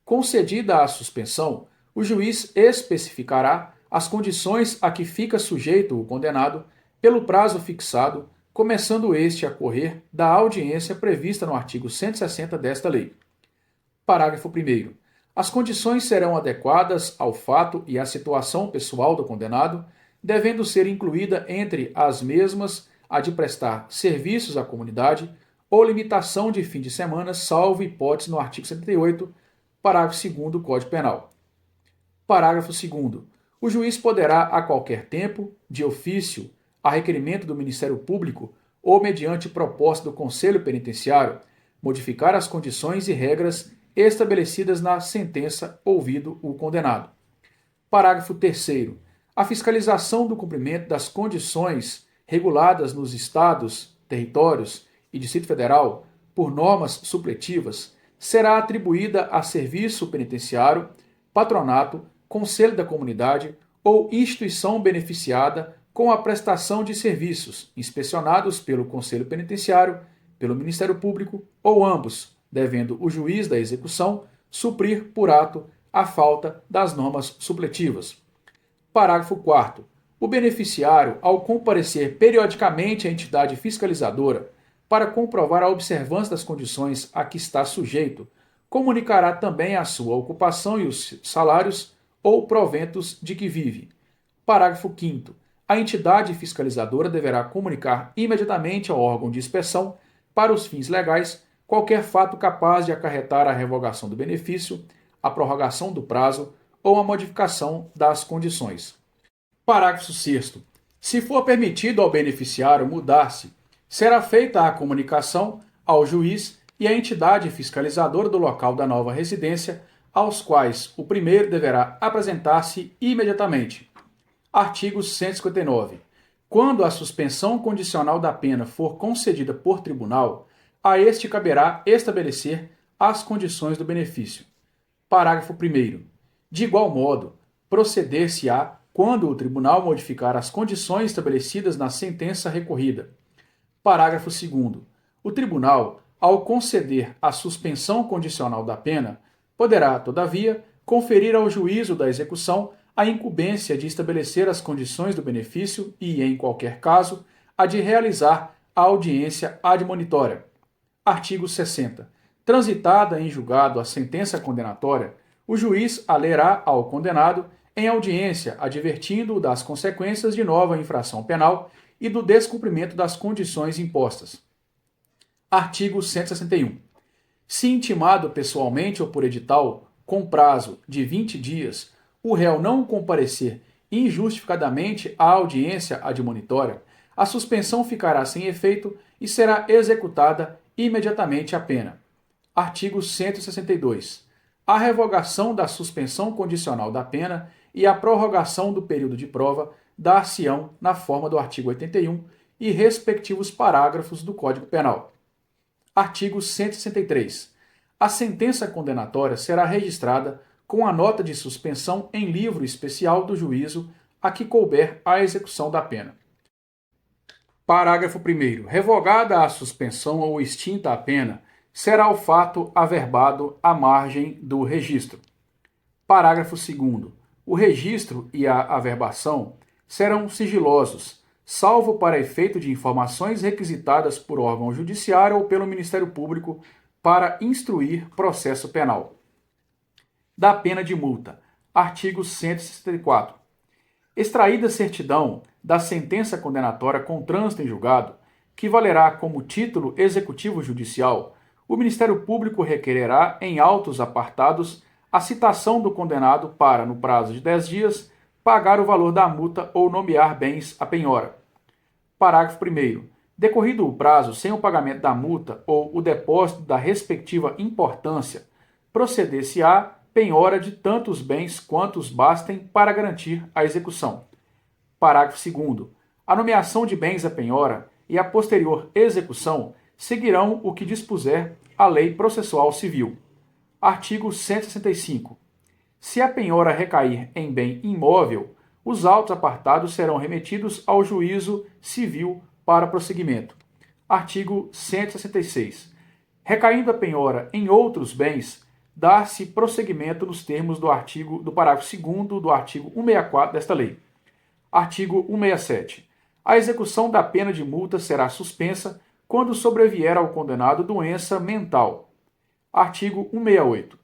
Concedida a suspensão, o juiz especificará as condições a que fica sujeito o condenado pelo prazo fixado, começando este a correr da audiência prevista no artigo 160 desta lei. Parágrafo 1º. As condições serão adequadas ao fato e à situação pessoal do condenado, devendo ser incluída entre as mesmas a de prestar serviços à comunidade ou limitação de fim de semana, salvo hipótese no artigo 78, parágrafo 2º do Código Penal. Parágrafo 2º. O juiz poderá, a qualquer tempo, de ofício, a requerimento do Ministério Público ou mediante proposta do Conselho Penitenciário, modificar as condições e regras estabelecidas na sentença, ouvido o condenado. Parágrafo 3º. A fiscalização do cumprimento das condições reguladas nos estados, territórios e Distrito Federal por normas supletivas será atribuída a serviço penitenciário, patronato, conselho da comunidade ou instituição beneficiada com a prestação de serviços inspecionados pelo Conselho Penitenciário, pelo Ministério Público ou ambos, devendo o juiz da execução suprir por ato a falta das normas supletivas. Parágrafo 4º. O beneficiário, ao comparecer periodicamente à entidade fiscalizadora para comprovar a observância das condições a que está sujeito, comunicará também a sua ocupação e os salários ou proventos de que vive. Parágrafo 5º. A entidade fiscalizadora deverá comunicar imediatamente ao órgão de inspeção, para os fins legais, qualquer fato capaz de acarretar a revogação do benefício, a prorrogação do prazo ou a modificação das condições. Parágrafo 6º. Se for permitido ao beneficiário mudar-se, será feita a comunicação ao juiz e à entidade fiscalizadora do local da nova residência, aos quais o primeiro deverá apresentar-se imediatamente. Artigo 159. Quando a suspensão condicional da pena for concedida por tribunal, a este caberá estabelecer as condições do benefício. Parágrafo 1º. De igual modo, proceder-se-á quando o tribunal modificar as condições estabelecidas na sentença recorrida. Parágrafo 2º. O tribunal, ao conceder a suspensão condicional da pena, poderá, todavia, conferir ao juízo da execução a incumbência de estabelecer as condições do benefício e, em qualquer caso, a de realizar a audiência admonitória. Artigo 60. Transitada em julgado a sentença condenatória, o juiz a lerá ao condenado em audiência, advertindo-o das consequências de nova infração penal e do descumprimento das condições impostas. Artigo 161. Se intimado pessoalmente ou por edital, com prazo de 20 dias, o réu não comparecer injustificadamente à audiência admonitória, a suspensão ficará sem efeito e será executada imediatamente a pena. Artigo 162. A revogação da suspensão condicional da pena e a prorrogação do período de prova dar-se-ão na forma do artigo 81 e respectivos parágrafos do Código Penal. Artigo 163. A sentença condenatória será registrada com a nota de suspensão em livro especial do juízo a que couber a execução da pena. Parágrafo 1º. Revogada a suspensão ou extinta a pena, será o fato averbado à margem do registro. Parágrafo 2º. O registro e a averbação serão sigilosos, salvo para efeito de informações requisitadas por órgão judiciário ou pelo Ministério Público para instruir processo penal. Da pena de multa. Artigo 164. Extraída certidão da sentença condenatória com trânsito em julgado, que valerá como título executivo judicial, o Ministério Público requererá, em autos apartados, a citação do condenado para, no prazo de 10 dias, pagar o valor da multa ou nomear bens à penhora. Parágrafo 1º. Decorrido o prazo sem o pagamento da multa ou o depósito da respectiva importância, proceder-se-á penhora de tantos bens quantos bastem para garantir a execução. Parágrafo 2º. A nomeação de bens à penhora e a posterior execução seguirão o que dispuser a Lei Processual Civil. Artigo 165. Se a penhora recair em bem imóvel, os autos apartados serão remetidos ao juízo civil para prosseguimento. Artigo 166. Recaindo a penhora em outros bens, dar-se prosseguimento nos termos do parágrafo 2º do artigo 164 desta lei. Artigo 167. A execução da pena de multa será suspensa quando sobrevier ao condenado doença mental. Artigo 168.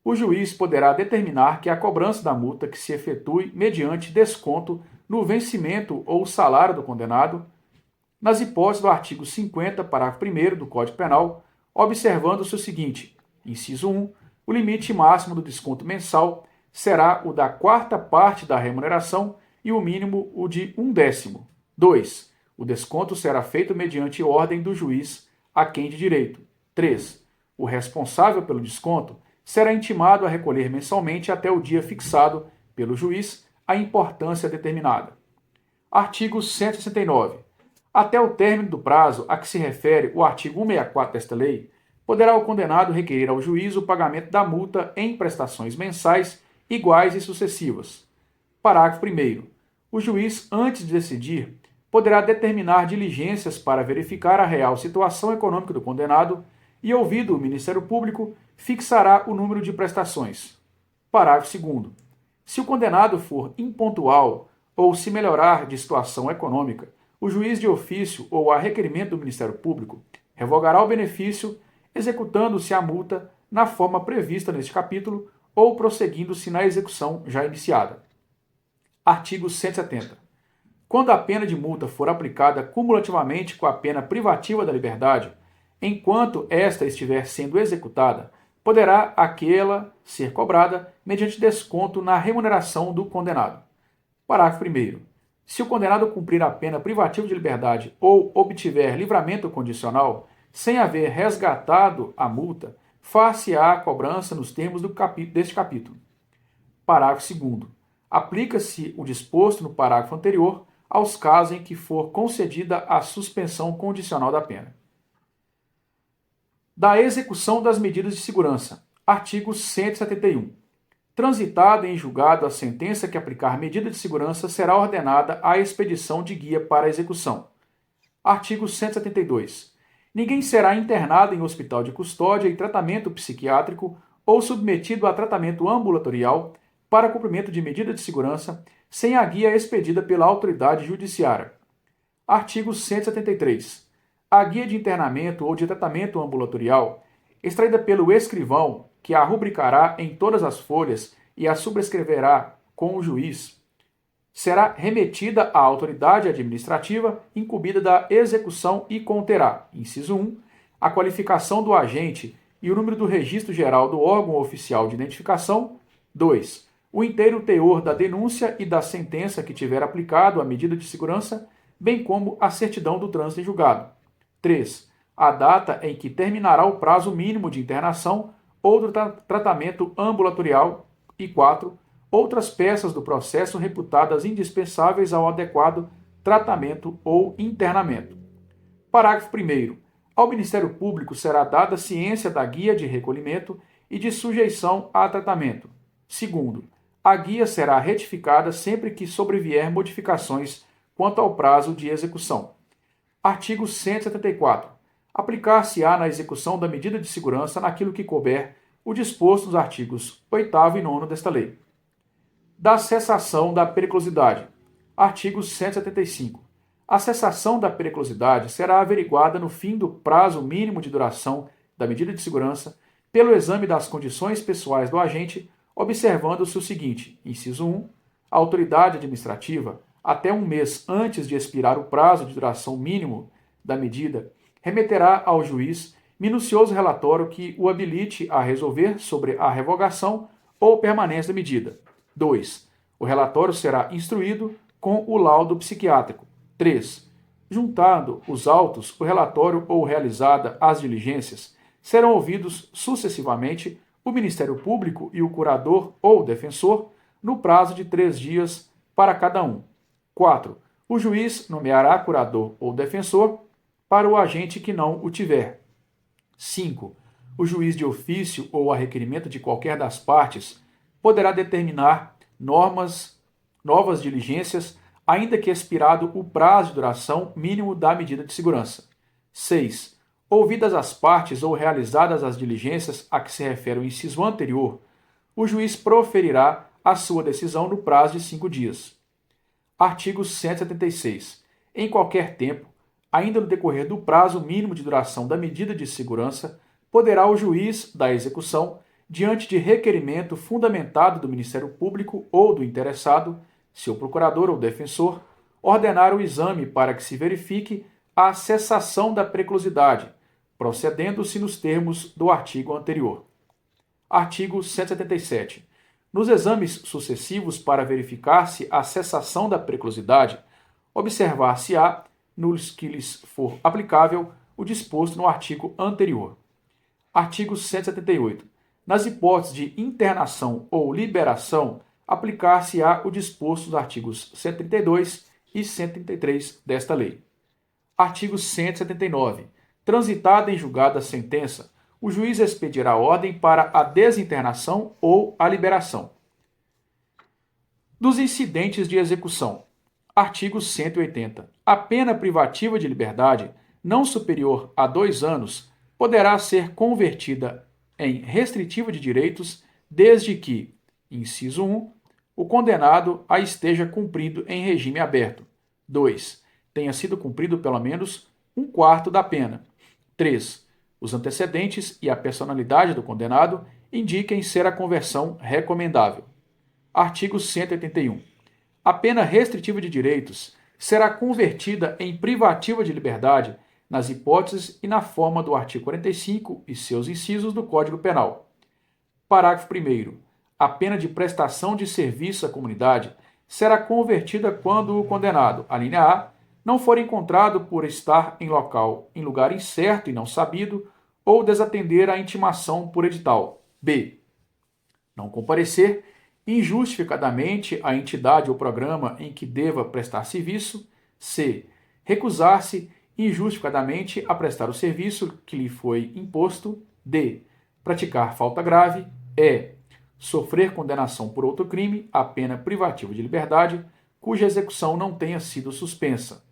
O juiz poderá determinar que a cobrança da multa que se efetue mediante desconto no vencimento ou salário do condenado, nas hipóteses do artigo 50, parágrafo 1º do Código Penal, observando-se o seguinte: inciso 1, o limite máximo do desconto mensal será o da quarta parte da remuneração e o mínimo o de 1/10. 2. O desconto será feito mediante ordem do juiz a quem de direito. 3. O responsável pelo desconto será intimado a recolher mensalmente até o dia fixado pelo juiz a importância determinada. Artigo 169. Até o término do prazo a que se refere o artigo 164 desta lei, poderá o condenado requerer ao juiz o pagamento da multa em prestações mensais iguais e sucessivas. Parágrafo 1º. O juiz, antes de decidir, poderá determinar diligências para verificar a real situação econômica do condenado e, ouvido o Ministério Público, fixará o número de prestações. Parágrafo 2º. Se o condenado for impontual ou se melhorar de situação econômica, o juiz de ofício ou a requerimento do Ministério Público revogará o benefício, executando-se a multa na forma prevista neste capítulo ou prosseguindo-se na execução já iniciada. Artigo 170. Quando a pena de multa for aplicada cumulativamente com a pena privativa da liberdade, enquanto esta estiver sendo executada, poderá aquela ser cobrada mediante desconto na remuneração do condenado. Parágrafo 1º. Se o condenado cumprir a pena privativa de liberdade ou obtiver livramento condicional, sem haver resgatado a multa, far-se-á a cobrança nos termos deste capítulo. Parágrafo 2º. Aplica-se o disposto no parágrafo anterior aos casos em que for concedida a suspensão condicional da pena. Da execução das medidas de segurança. Artigo 171. Transitada em julgado a sentença que aplicar medida de segurança, será ordenada a expedição de guia para execução. Artigo 172. Ninguém será internado em hospital de custódia e tratamento psiquiátrico ou submetido a tratamento ambulatorial para cumprimento de medida de segurança sem a guia expedida pela autoridade judiciária. Artigo 173. A guia de internamento ou de tratamento ambulatorial, extraída pelo escrivão, que a rubricará em todas as folhas e a subscreverá com o juiz, será remetida à autoridade administrativa incumbida da execução e conterá, inciso 1, a qualificação do agente e o número do registro geral do órgão oficial de identificação. 2. O inteiro teor da denúncia e da sentença que tiver aplicado a medida de segurança, bem como a certidão do trânsito em julgado. 3. A data em que terminará o prazo mínimo de internação ou do tratamento ambulatorial. E 4. Outras peças do processo reputadas indispensáveis ao adequado tratamento ou internamento. Parágrafo 1º. Ao Ministério Público será dada ciência da guia de recolhimento e de sujeição a tratamento. Segundo, a guia será retificada sempre que sobrevier modificações quanto ao prazo de execução. Artigo 174. Aplicar-se-á na execução da medida de segurança naquilo que couber o disposto nos artigos 8º e 9º desta lei. Da cessação da periculosidade. Artigo 175. A cessação da periculosidade será averiguada no fim do prazo mínimo de duração da medida de segurança pelo exame das condições pessoais do agente, observando-se o seguinte: inciso 1, a autoridade administrativa, até um mês antes de expirar o prazo de duração mínimo da medida, remeterá ao juiz minucioso relatório que o habilite a resolver sobre a revogação ou permanência da medida. 2. O relatório será instruído com o laudo psiquiátrico. 3. Juntando os autos, o relatório ou realizada as diligências, serão ouvidos sucessivamente o Ministério Público e o curador ou defensor no prazo de 3 dias para cada um. 4. O juiz nomeará curador ou defensor para o agente que não o tiver. 5. O juiz de ofício ou a requerimento de qualquer das partes poderá determinar novas diligências, ainda que expirado o prazo de duração mínimo da medida de segurança. 6. Ouvidas as partes ou realizadas as diligências a que se refere o inciso anterior, o juiz proferirá a sua decisão no prazo de 5 dias. Artigo 176. Em qualquer tempo, ainda no decorrer do prazo mínimo de duração da medida de segurança, poderá o juiz da execução, diante de requerimento fundamentado do Ministério Público ou do interessado, seu procurador ou defensor, ordenar o exame para que se verifique a cessação da periculosidade, procedendo-se nos termos do artigo anterior. Artigo 177. Nos exames sucessivos para verificar-se a cessação da periculosidade, observar-se-á, nos que lhes for aplicável, o disposto no artigo anterior. Artigo 178. Nas hipóteses de internação ou liberação, aplicar-se-á o disposto nos artigos 132 e 133 desta lei. Artigo 179. Transitada em julgada a sentença, o juiz expedirá ordem para a desinternação ou a liberação. Dos incidentes de execução. Artigo 180. A pena privativa de liberdade, não superior a 2 anos, poderá ser convertida em restritiva de direitos, desde que, inciso 1, o condenado a esteja cumprido em regime aberto. 2. Tenha sido cumprido pelo menos 1/4 da pena. 3. Os antecedentes e a personalidade do condenado indiquem ser a conversão recomendável. Artigo 181. A pena restritiva de direitos será convertida em privativa de liberdade nas hipóteses e na forma do artigo 45 e seus incisos do Código Penal. Parágrafo 1º. A pena de prestação de serviço à comunidade será convertida quando o condenado, a linha A, não for encontrado por estar em lugar incerto e não sabido, ou desatender a intimação por edital. B. Não comparecer injustificadamente à entidade ou programa em que deva prestar serviço. C. Recusar-se injustificadamente a prestar o serviço que lhe foi imposto. D. Praticar falta grave. E. sofrer condenação por outro crime, a pena privativa de liberdade, cuja execução não tenha sido suspensa.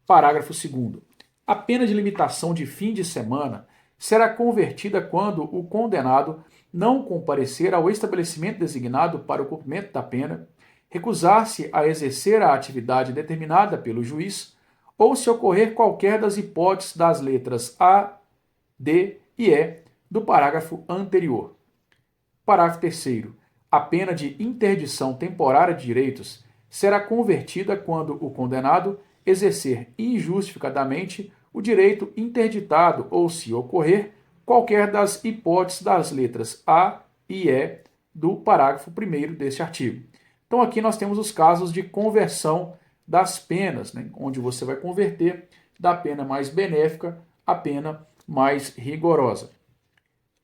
Parágrafo 2º. A pena de limitação de fim de semana será convertida quando o condenado não comparecer ao estabelecimento designado para o cumprimento da pena, recusar-se a exercer a atividade determinada pelo juiz, ou se ocorrer qualquer das hipóteses das letras A, D e E do parágrafo anterior. Parágrafo 3º. A pena de interdição temporária de direitos será convertida quando o condenado exercer injustificadamente o direito interditado ou se ocorrer qualquer das hipóteses das letras A e E do parágrafo 1º deste artigo. Então aqui nós temos os casos de conversão das penas, né, onde você vai converter da pena mais benéfica à pena mais rigorosa.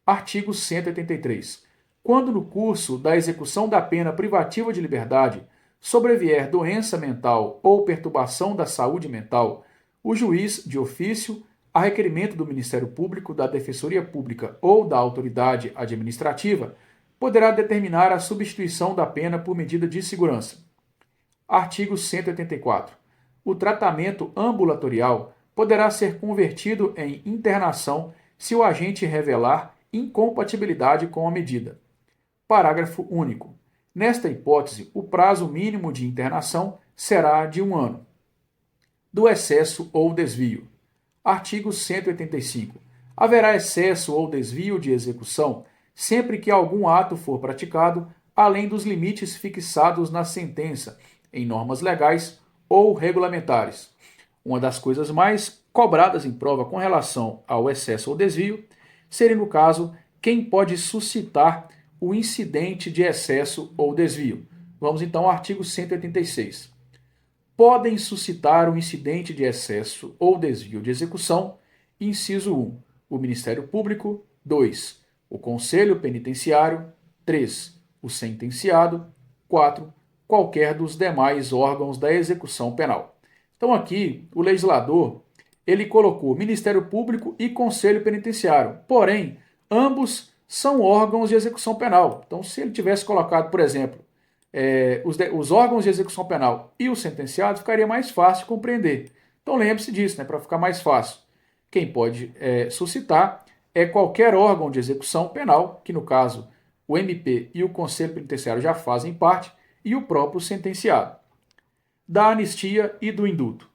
Artigo 183. Quando no curso da execução da pena privativa de liberdade sobrevier doença mental ou perturbação da saúde mental, o juiz, de ofício, a requerimento do Ministério Público, da Defensoria Pública ou da autoridade administrativa, poderá determinar a substituição da pena por medida de segurança. Artigo 184. O tratamento ambulatorial poderá ser convertido em internação se o agente revelar incompatibilidade com a medida. Parágrafo único. Nesta hipótese, o prazo mínimo de internação será de 1 ano. Do excesso ou desvio. Artigo 185. Haverá excesso ou desvio de execução sempre que algum ato for praticado além dos limites fixados na sentença, em normas legais ou regulamentares. Uma das coisas mais cobradas em prova com relação ao excesso ou desvio seria, no caso, quem pode suscitar o incidente de excesso ou desvio. Vamos então ao artigo 186. Podem suscitar o incidente de excesso ou desvio de execução, inciso 1, o Ministério Público, 2, o Conselho Penitenciário, 3, o sentenciado, 4, qualquer dos demais órgãos da execução penal. Então aqui o legislador ele colocou Ministério Público e Conselho Penitenciário, porém ambos são órgãos de execução penal. Então se ele tivesse colocado, por exemplo, os órgãos de execução penal e o sentenciado, ficaria mais fácil de compreender. Então lembre-se disso, né, para ficar mais fácil. Quem pode suscitar é qualquer órgão de execução penal, que no caso o MP e o Conselho Penitenciário já fazem parte, e o próprio sentenciado. Da anistia e do indulto.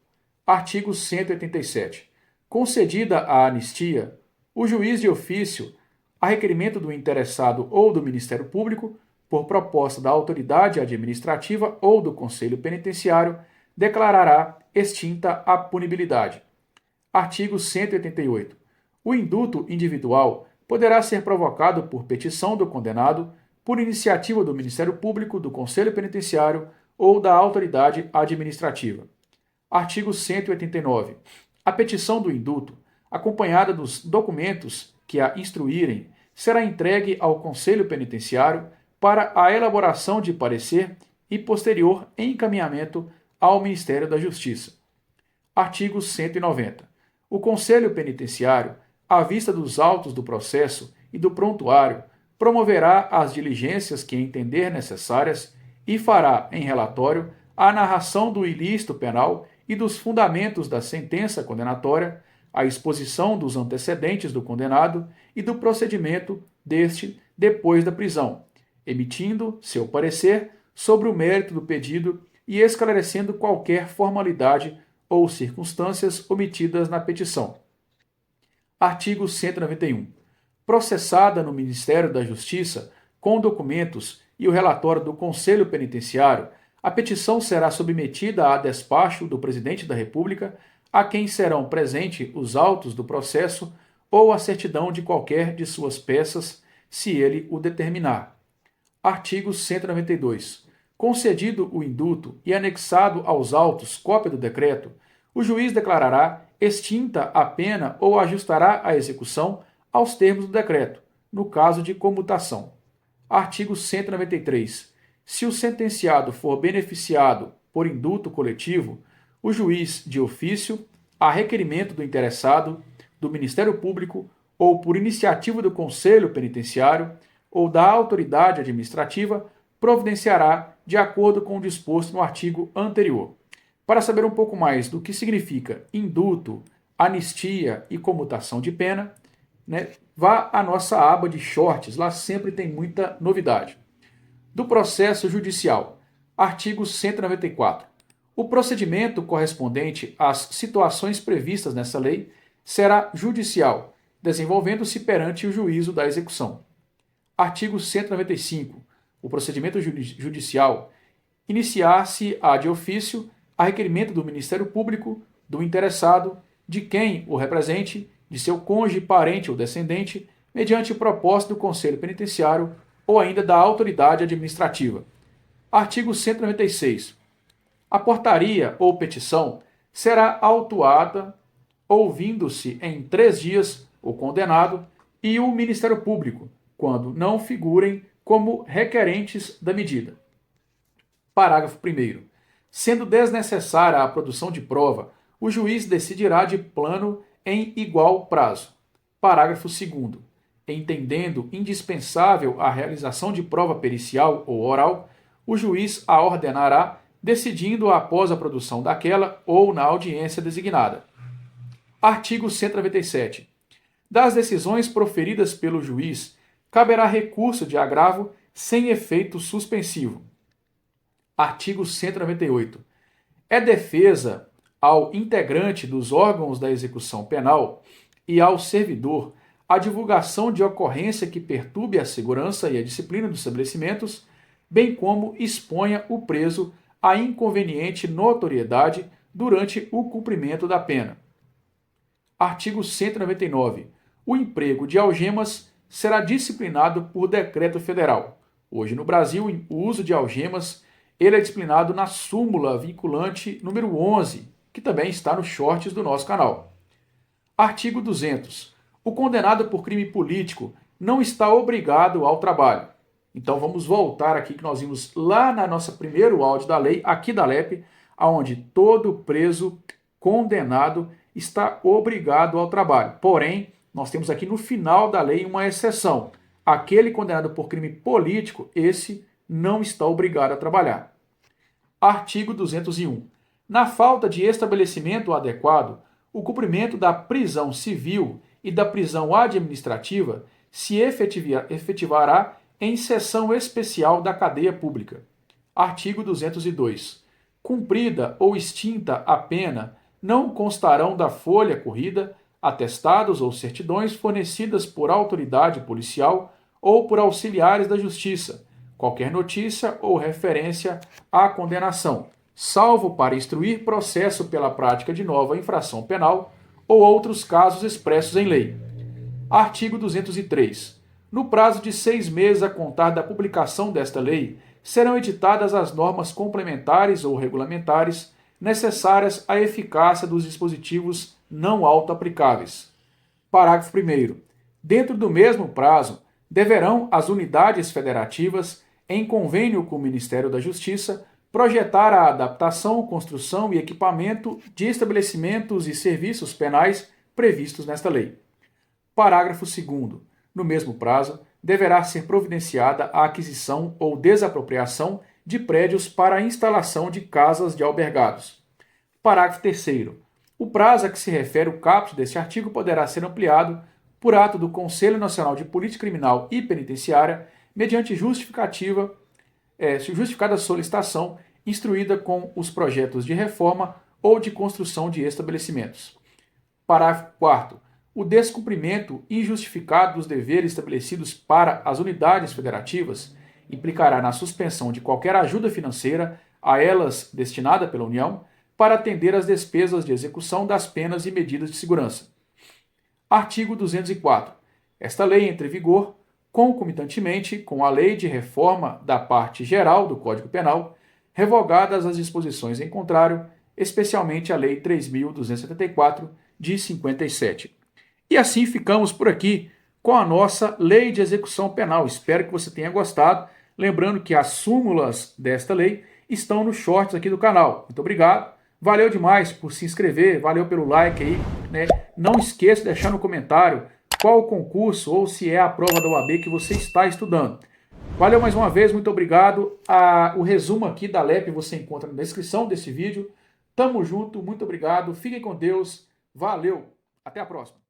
Artigo 187. Concedida a anistia, o juiz de ofício, a requerimento do interessado ou do Ministério Público, por proposta da autoridade administrativa ou do Conselho Penitenciário, declarará extinta a punibilidade. Artigo 188. O indulto individual poderá ser provocado por petição do condenado, por iniciativa do Ministério Público, do Conselho Penitenciário ou da autoridade administrativa. Artigo 189. A petição do indulto, acompanhada dos documentos que a instruírem, será entregue ao Conselho Penitenciário para a elaboração de parecer e posterior encaminhamento ao Ministério da Justiça. Artigo 190. O Conselho Penitenciário, à vista dos autos do processo e do prontuário, promoverá as diligências que entender necessárias e fará, em relatório, a narração do ilícito penal e dos fundamentos da sentença condenatória, a exposição dos antecedentes do condenado e do procedimento deste depois da prisão, emitindo seu parecer sobre o mérito do pedido e esclarecendo qualquer formalidade ou circunstâncias omitidas na petição. Artigo 191. Processada no Ministério da Justiça, com documentos e o relatório do Conselho Penitenciário, a petição será submetida a despacho do Presidente da República, a quem serão presentes os autos do processo ou a certidão de qualquer de suas peças, se ele o determinar. Artigo 192. Concedido o indulto e anexado aos autos cópia do decreto, o juiz declarará extinta a pena ou ajustará a execução aos termos do decreto, no caso de comutação. Artigo 193. Se o sentenciado for beneficiado por indulto coletivo, o juiz, de ofício, a requerimento do interessado, do Ministério Público ou por iniciativa do Conselho Penitenciário, ou da autoridade administrativa providenciará de acordo com o disposto no artigo anterior. Para saber um pouco mais do que significa indulto, anistia e comutação de pena, vá à nossa aba de shorts, lá sempre tem muita novidade. Do processo judicial, artigo 194. O procedimento correspondente às situações previstas nessa lei será judicial, desenvolvendo-se perante o juízo da execução. Artigo 195. O procedimento judicial iniciar-se-á de ofício a requerimento do Ministério Público, do interessado, de quem o represente, de seu cônjuge, parente ou descendente, mediante proposta do Conselho Penitenciário ou ainda da autoridade administrativa. Artigo 196. A portaria ou petição será autuada ouvindo-se em 3 dias o condenado e o Ministério Público, quando não figurem como requerentes da medida. Parágrafo 1º. Sendo desnecessária a produção de prova, o juiz decidirá de plano em igual prazo. Parágrafo 2º. Entendendo indispensável a realização de prova pericial ou oral, o juiz a ordenará, decidindo após a produção daquela ou na audiência designada. Artigo 197. Das decisões proferidas pelo juiz, caberá recurso de agravo sem efeito suspensivo. Artigo 198. É defesa ao integrante dos órgãos da execução penal e ao servidor a divulgação de ocorrência que perturbe a segurança e a disciplina dos estabelecimentos, bem como exponha o preso a inconveniente notoriedade durante o cumprimento da pena. Artigo 199. O emprego de algemas será disciplinado por decreto federal. Hoje no Brasil, o uso de algemas ele é disciplinado na súmula vinculante número 11, que também está nos shorts do nosso canal. Artigo 200. O condenado por crime político não está obrigado ao trabalho. Então vamos voltar aqui que nós vimos lá na nossa primeiro áudio da lei, aqui da LEP, onde todo preso condenado está obrigado ao trabalho. Porém, nós temos aqui no final da lei uma exceção. Aquele condenado por crime político, esse não está obrigado a trabalhar. Artigo 201. Na falta de estabelecimento adequado, o cumprimento da prisão civil e da prisão administrativa se efetivará em sessão especial da cadeia pública. Artigo 202. Cumprida ou extinta a pena, não constarão da folha corrida atestados ou certidões fornecidas por autoridade policial ou por auxiliares da justiça, qualquer notícia ou referência à condenação, salvo para instruir processo pela prática de nova infração penal ou outros casos expressos em lei. Artigo 203. No prazo de 6 meses a contar da publicação desta lei, serão editadas as normas complementares ou regulamentares necessárias à eficácia dos dispositivos não auto-aplicáveis. Parágrafo 1º. Dentro do mesmo prazo, deverão as unidades federativas, em convênio com o Ministério da Justiça, projetar a adaptação, construção e equipamento de estabelecimentos e serviços penais previstos nesta lei. Parágrafo 2º. No mesmo prazo, deverá ser providenciada a aquisição ou desapropriação de prédios para a instalação de casas de albergados. Parágrafo 3º. O prazo a que se refere o caput deste artigo poderá ser ampliado por ato do Conselho Nacional de Polícia Criminal e Penitenciária, mediante justificada solicitação instruída com os projetos de reforma ou de construção de estabelecimentos. Parágrafo 4º. O descumprimento injustificado dos deveres estabelecidos para as unidades federativas implicará na suspensão de qualquer ajuda financeira a elas destinada pela União para atender às despesas de execução das penas e medidas de segurança. Artigo 204. Esta lei entra em vigor concomitantemente com a Lei de Reforma da Parte Geral do Código Penal, revogadas as disposições em contrário, especialmente a Lei 3.274, de 57. E assim ficamos por aqui com a nossa Lei de Execução Penal. Espero que você tenha gostado. Lembrando que as súmulas desta lei estão nos shorts aqui do canal. Muito obrigado. Valeu demais por se inscrever, valeu pelo like aí, né? Não esqueça de deixar no comentário qual o concurso ou se é a prova da OAB que você está estudando. Valeu mais uma vez, muito obrigado. O resumo aqui da LEP você encontra na descrição desse vídeo. Tamo junto, muito obrigado, fiquem com Deus, valeu, até a próxima.